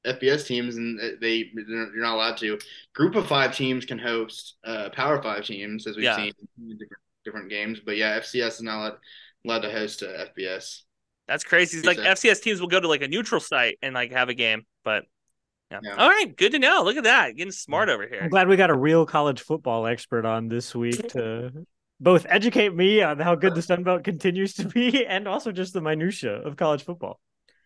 FBS teams, and you're not allowed to. Group of 5 teams can host Power 5 teams, as we've seen in different games. But yeah, FCS is not allowed to host FBS. That's crazy. It's like FCS teams will go to a neutral site and have a game, but. Yeah. All right, good to know. Look at that, getting smart over here. I'm glad we got a real college football expert on this week to both educate me on how good the Sun Belt continues to be, and also just the minutia of college football.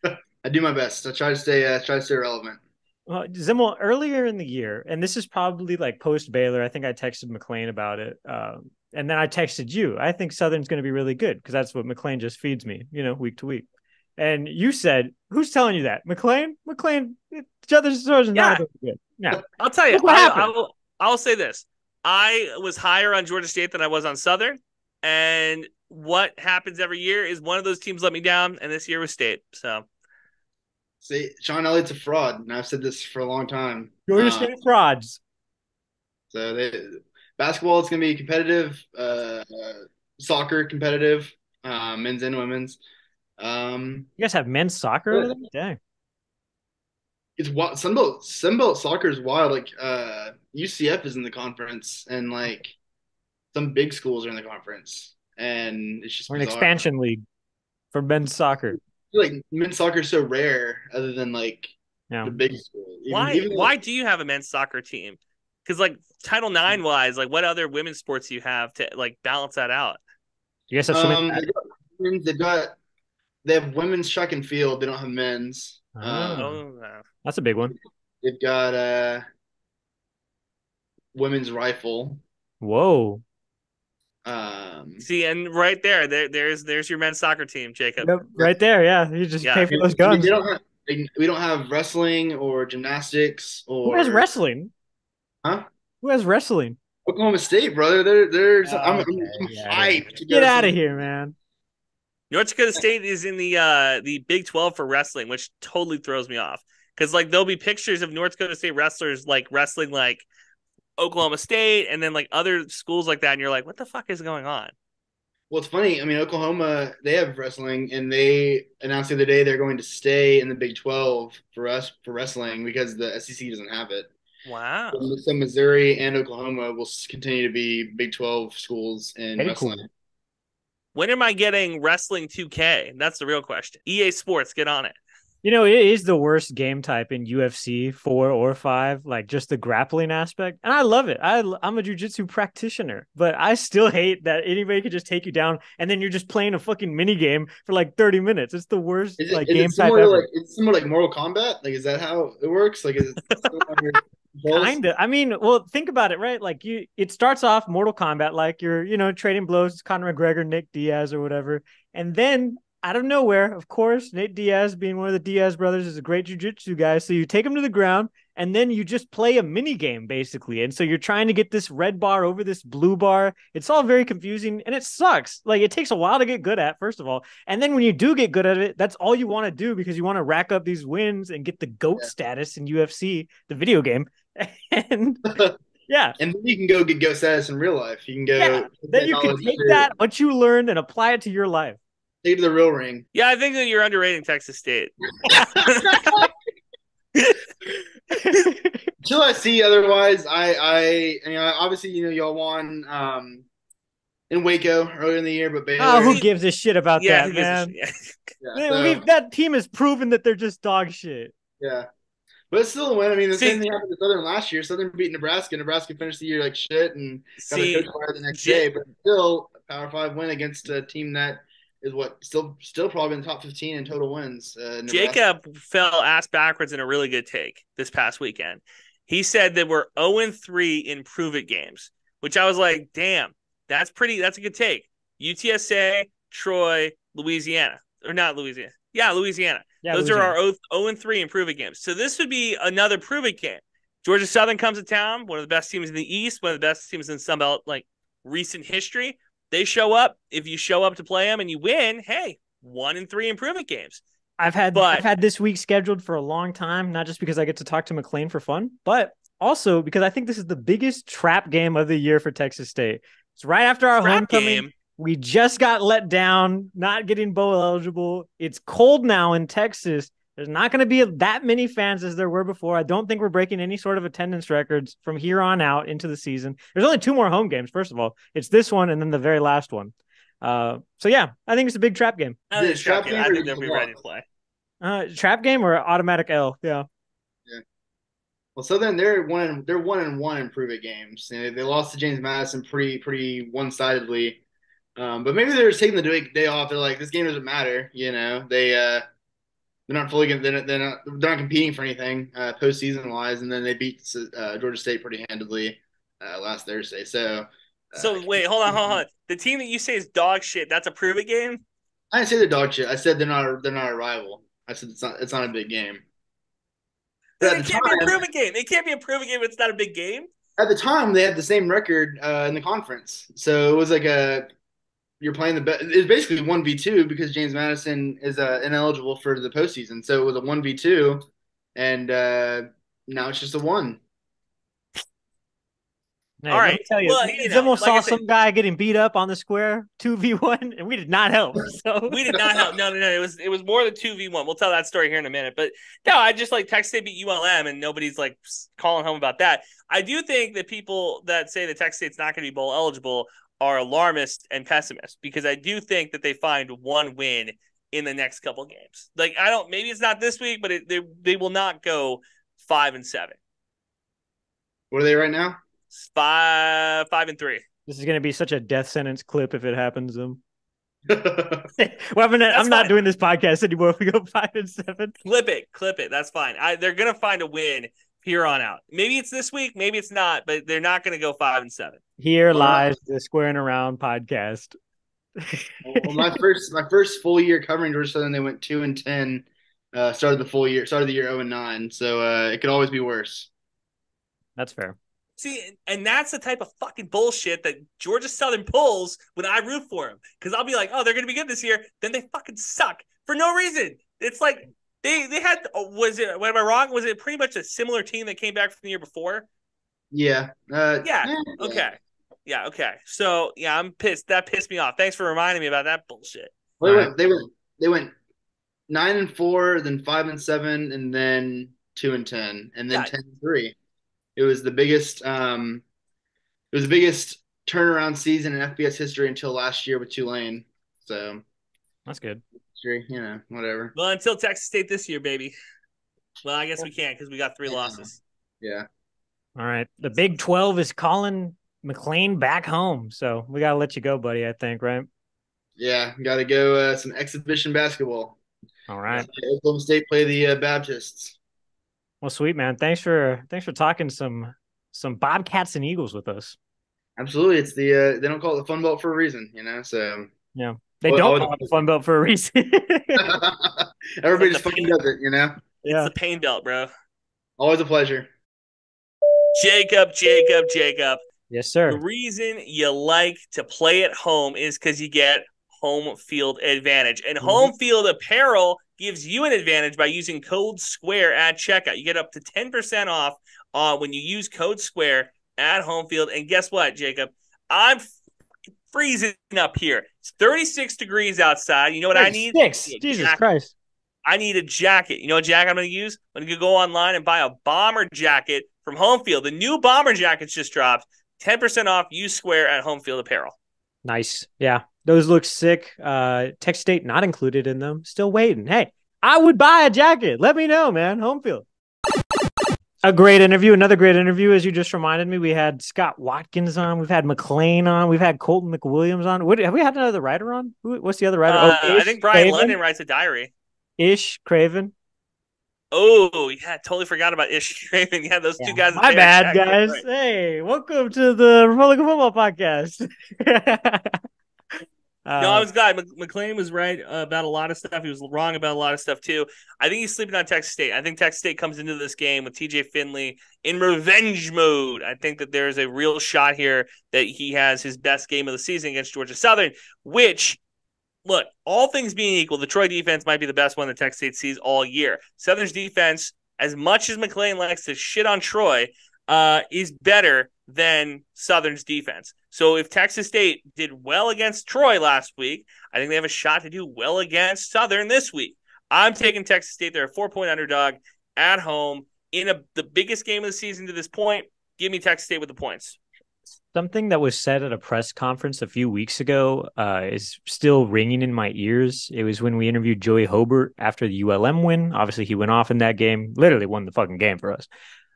I do my best. I try to stay relevant. Well, Zimmel, earlier in the year, and this is probably post Baylor. I think I texted McClain about it, and then I texted you. I think Southern's going to be really good because that's what McClain just feeds me, week to week. And you said, "Who's telling you that, McClain? McClain, each other's stores are not good." Yeah, I'll tell you. I'll say this: I was higher on Georgia State than I was on Southern, and what happens every year is one of those teams let me down, and this year was State. So, see, Sean Elliott's a fraud, and I've said this for a long time. Georgia State frauds. So basketball is going to be competitive, soccer competitive, men's and women's. You guys have men's soccer over there? Dang. It's wild. Sunbelt soccer is wild. UCF is in the conference, and some big schools are in the conference, and it's just an expansion league for men's soccer. Men's soccer is so rare, other than the big schools. Why do you have a men's soccer team? Because Title IX wise, what other women's sports do you have to balance that out? You guys have swimming. They have women's track and field. They don't have men's. That's a big one. They've got women's rifle. Whoa. See, and right there's your men's soccer team, Jakob. Yep, right there, yeah. You just pay for those guns. We don't have wrestling or gymnastics or. Who has wrestling? Huh? Who has wrestling? Oklahoma State, brother. I'm hyped to get out of here, man. North Dakota State is in the Big 12 for wrestling, which totally throws me off. Because there'll be pictures of North Dakota State wrestlers wrestling Oklahoma State and then other schools like that, and you're like, what the fuck is going on? Well, it's funny. I mean, Oklahoma, they have wrestling, and they announced the other day they're going to stay in the Big 12 for wrestling because the SEC doesn't have it. Wow. So Missouri and Oklahoma will continue to be Big 12 schools in wrestling. Cool. When am I getting Wrestling 2K? That's the real question. EA Sports, get on it. It is the worst game type in UFC 4 or 5, just the grappling aspect. And I love it. I'm a jiu-jitsu practitioner, but I still hate that anybody could just take you down and then you're just playing a fucking mini game for 30 minutes. It's the worst game type ever. It's similar Mortal Kombat? Is that how it works? Is it kind of. I mean, well, think about it, right? It starts off Mortal Kombat, you're, trading blows, Conor McGregor, Nick Diaz or whatever. And then out of nowhere, of course, Nate Diaz, being one of the Diaz brothers, is a great jiu-jitsu guy. So you take him to the ground, and then you just play a mini game, basically. And so you're trying to get this red bar over this blue bar. It's all very confusing, and it sucks. Like, it takes a while to get good at, first of all. And then when you do get good at it, that's all you want to do because you want to rack up these wins and get the GOAT status in UFC, the video game. And yeah. And then you can go get GOAT status in real life. You can go. Yeah. Then you can take that, what you learned, and apply it to your life. Take it to the real ring. Yeah, I think that you're underrating Texas State. Until I see otherwise, I obviously, y'all won in Waco earlier in the year, but Baylor. Oh, who gives a shit about that, man? That team has proven that they're just dog shit. Yeah. But it's still a win. I mean, the same thing happened to Southern last year. Southern beat Nebraska. Nebraska finished the year like shit and got a coach fired the next day. But still, a Power 5 win against a team that is still probably in the top 15 in total wins. Jakob fell ass backwards in a really good take this past weekend. He said that we're 0-3 in prove-it games, which I was like, damn, that's a good take. UTSA, Troy, Louisiana. Or not Louisiana. Yeah, Louisiana. Yeah, those are our 0-3 in prove-it games. So this would be another prove-it game. Georgia Southern comes to town, one of the best teams in the East, one of the best teams in Sunbelt, like recent history. They show up. If you show up to play them and you win, hey, 1-3 in prove-it games. I've had this week scheduled for a long time, not just because I get to talk to McClain for fun, but also because I think this is the biggest trap game of the year for Texas State. It's right after our homecoming. Game. We just got let down, not getting bowl eligible. It's cold now in Texas. There's not going to be that many fans as there were before. I don't think we're breaking any sort of attendance records from here on out into the season. There's only 2 more home games, first of all. It's this one and then the very last one. So, yeah, I think it's a big trap game. I think they'll be ready to play. Trap game or automatic L? Yeah. Well, Southern, they're 1-1 in prove-it games. They lost to James Madison pretty one-sidedly. But maybe they're just taking the day off. They're like, this game doesn't matter. They're not they're not competing for anything postseason wise, and then they beat Georgia State pretty handedly last Thursday. So wait, hold on. The team that you say is dog shit, that's a prove-it game? I didn't say they're dog shit. I said they're not a rival. I said it's not a big game. It can't be a prove-it game. It can't be a prove-it game if it's not a big game. At the time, they had the same record in the conference, so it was like you're playing the best. It's basically 1v2 because James Madison is ineligible for the postseason. So it was a 1v2, and now it's just a 1. All right, let me tell you, we almost saw some guy getting beat up on the square 2v1, and we did not help. So we did not help. No. It was more than 2v1. We'll tell that story here in a minute. But no, I just like Texas State beat ULM, and nobody's like calling home about that. I do think that people that say that Texas State's not going to be bowl eligible are alarmist and pessimist, because I do think that they find one win in the next couple games. Like, maybe it's not this week, but they will not go 5-7. What are they right now? 5-3. This is going to be such a death sentence clip if it happens. I'm not doing this podcast anymore if we go 5-7. Clip it. That's fine. They're going to find a win here on out. Maybe it's this week, maybe it's not, but they're not going to go 5-7. Here lies the Squaring Around podcast. Well, my first full year covering Georgia Southern, they went 2-10. Started the year 0-9. So it could always be worse. That's fair. See, and that's the type of fucking bullshit that Georgia Southern pulls when I root for them. Because I'll be like, oh, they're going to be good this year. Then they fucking suck for no reason. It's like they had, am I wrong? Was it pretty much a similar team that came back from the year before? Yeah. Okay. Yeah, okay. So, yeah, I'm pissed. That pissed me off. Thanks for reminding me about that bullshit. Well, they went 9-4, then 5-7, and then 2-10, and then 10-3. It was the biggest turnaround season in FBS history until last year with Tulane. So that's good. Whatever. Well, until Texas State this year, baby. Well, I guess we can't because we got 3 losses. Yeah. All right. The Big 12 is calling McClain back home, so we gotta let you go, buddy. I think, right? Yeah, got to go some exhibition basketball. All right. Oklahoma State play the Baptists. Well, sweet, man. Thanks for talking some Bobcats and Eagles with us. Absolutely. It's the they don't call it the Fun Belt for a reason, So yeah. They don't call it the fun belt for a reason. Everybody just fucking does it, you know? It's the pain belt, bro. Always a pleasure. Jakob. Yes, sir. The reason you like to play at home is because you get home field advantage. And home field apparel gives you an advantage by using code SQUARE at checkout. You get up to 10% off when you use code SQUARE at home field. And guess what, Jakob? I'm freezing up here. It's 36 degrees outside. You know what I need? Jesus Christ. I need a jacket. You know what jacket I'm going to use? I'm going to go online and buy a bomber jacket from Home Field. The new bomber jackets just dropped. 10% off. Use Square at Home Field Apparel. Nice. Yeah. Those look sick. Texas State not included in them. Still waiting. Hey, I would buy a jacket. Let me know, man. Home Field. A great interview. Another great interview, as you just reminded me. We had Scott Watkins on. We've had McClain on. We've had Colton McWilliams on. Have we had another writer on? What's the other writer? I think Brian Craven? London writes a diary. Ish Craven. Oh, yeah. Totally forgot about Ish Craven. Yeah, those two guys. My bad, guys. Right. Hey, welcome to the Republican Football Podcast. No, I was glad. McClain was right about a lot of stuff. He was wrong about a lot of stuff, too. I think he's sleeping on Texas State. I think Texas State comes into this game with TJ Finley in revenge mode. I think that there's a real shot here that he has his best game of the season against Georgia Southern, which, look, all things being equal, the Troy defense might be the best one that Texas State sees all year. Southern's defense, as much as McClain likes to shit on Troy, is better than Southern's defense. So if Texas State did well against Troy last week, I think they have a shot to do well against Southern this week. I'm taking Texas State. They're a 4-point underdog at home in the biggest game of the season to this point. Give me Texas State with the points. Something that was said at a press conference a few weeks ago is still ringing in my ears. It was when we interviewed Joey Hobart after the ULM win. Obviously, he went off in that game, literally won the fucking game for us.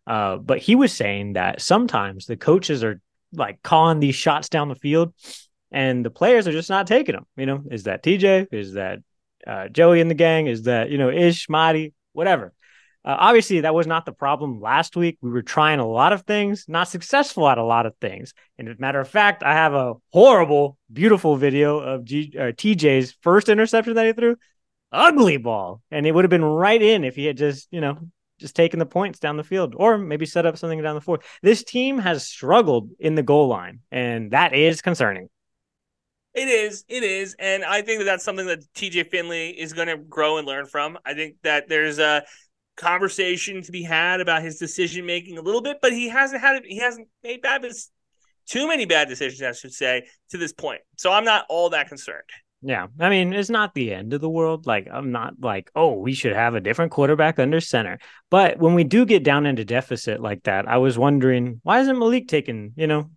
But he was saying that sometimes the coaches are like calling these shots down the field and the players are just not taking them. You know, is that TJ? Is that Joey in the gang? Is that, Ish, Marty, whatever. Obviously, that was not the problem last week. We were trying a lot of things, not successful at a lot of things. And as a matter of fact, I have a horrible, beautiful video of TJ's first interception that he threw. Ugly ball. And it would have been right in if he had just taken the points down the field or maybe set up something down the floor. This team has struggled in the goal line, and that is concerning. It is. And I think that that's something that TJ Finley is going to grow and learn from. I think that there's a conversation to be had about his decision making a little bit, but he hasn't made too many bad decisions, I should say, to this point. So I'm not all that concerned. Yeah, I mean, it's not the end of the world. Like, I'm not like, oh, we should have a different quarterback under center. But when we do get down into deficit like that, I was wondering, why isn't Malik taking,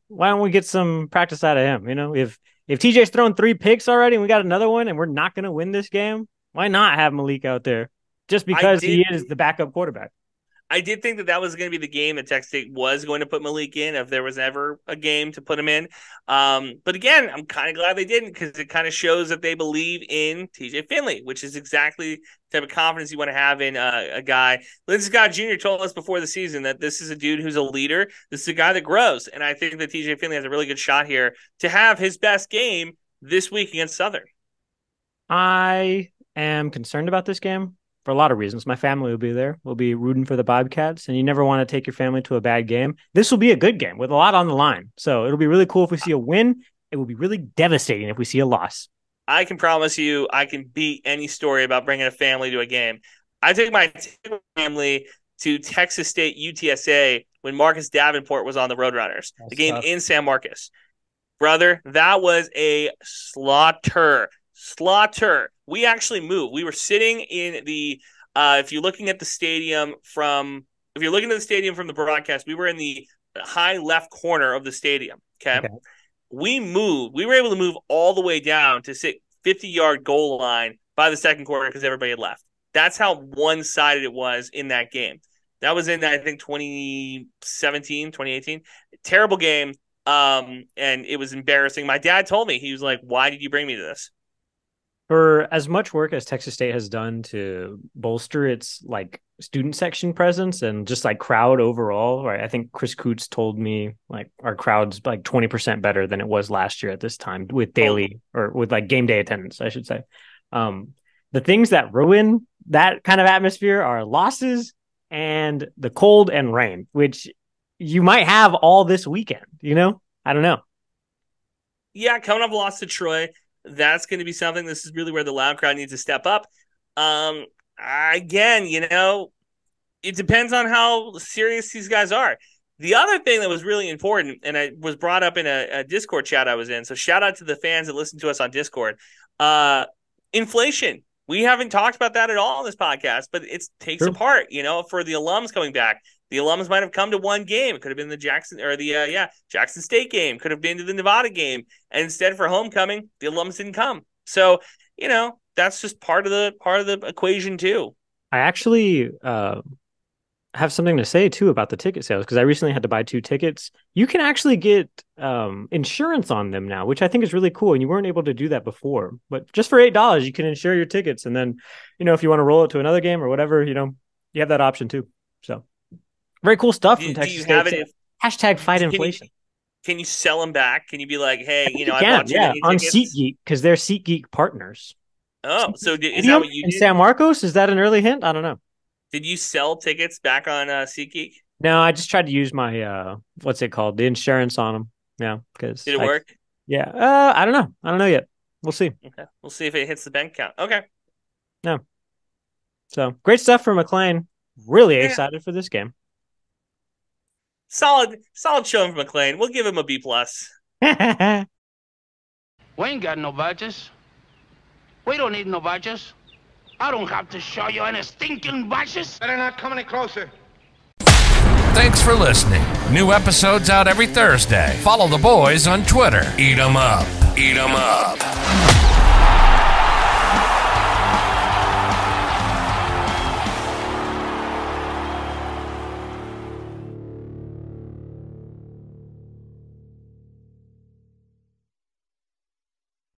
why don't we get some practice out of him? If TJ's thrown 3 picks already and we got another one and we're not going to win this game, why not have Malik out there? Just because he is the backup quarterback. I did think that was going to be the game that Texas State was going to put Malik in if there was ever a game to put him in. But again, I'm kind of glad they didn't because it kind of shows that they believe in TJ Finley, which is exactly the type of confidence you want to have in a guy. Lindsey Scott Jr. told us before the season that this is a dude who's a leader. This is a guy that grows. And I think that TJ Finley has a really good shot here to have his best game this week against Southern. I am concerned about this game. For a lot of reasons. My family will be there. We'll be rooting for the Bobcats, and you never want to take your family to a bad game. This will be a good game with a lot on the line. So it'll be really cool if we see a win. It will be really devastating if we see a loss. I can promise you I can beat any story about bringing a family to a game. I take my family to Texas State UTSA when Marcus Davenport was on the Roadrunners. The game in San Marcos. Brother, that was a slaughter. We actually moved. We were sitting in the if you're looking at the stadium from the broadcast, we were in the high left corner of the stadium. Okay. We moved. We were able to move all the way down to sit 50-yard goal line by the second quarter because everybody had left. That's how one-sided it was in that game. That was in, I think, 2017, 2018. Terrible game. And it was embarrassing. My dad told me, he was like, "Why did you bring me to this?" For as much work as Texas State has done to bolster its like student section presence and just like crowd overall, right? I think Chris Coots told me like our crowd's like 20% better than it was last year at this time with daily or with like game day attendance, I should say. The things that ruin that kind of atmosphere are losses and the cold and rain, which you might have all this weekend, you know? I don't know. Yeah, coming off a loss to Troy, that's going to be something. This is really where the loud crowd needs to step up. Again, it depends on how serious these guys are. The other thing that was really important, and it was brought up in a Discord chat I was in, so shout out to the fans that listen to us on Discord. Inflation. We haven't talked about that at all on this podcast, but it takes a part, for the alums coming back. The alums might have come to one game. It could have been the Jackson State game. Could have been to the Nevada game. And instead for homecoming, the alums didn't come. So, that's just part of the equation too. I actually have something to say too about the ticket sales because I recently had to buy 2 tickets. You can actually get insurance on them now, which I think is really cool. And you weren't able to do that before. But just for $8, you can insure your tickets. And then, if you want to roll it to another game or whatever, you have that option too. So very cool stuff from Texas State. Have it hashtag fight inflation. Can you sell them back? Can you be like, hey, I bought you on SeatGeek because they're SeatGeek partners. Oh, so is that what you did? San Marcos? Is that an early hint? I don't know. Did you sell tickets back on SeatGeek? No, I just tried to use my what's it called? The insurance on them. Yeah, because did it work? Yeah, I don't know. I don't know yet. We'll see. Okay, we'll see if it hits the bank account. Okay. No. So great stuff for McClain. Really excited for this game. Solid showing from McClain. We'll give him a B+. We ain't got no badges. We don't need no badges. I don't have to show you any stinking badges. Better not come any closer. Thanks for listening. New episodes out every Thursday. Follow the boys on Twitter. Eat 'em up. Eat 'em up.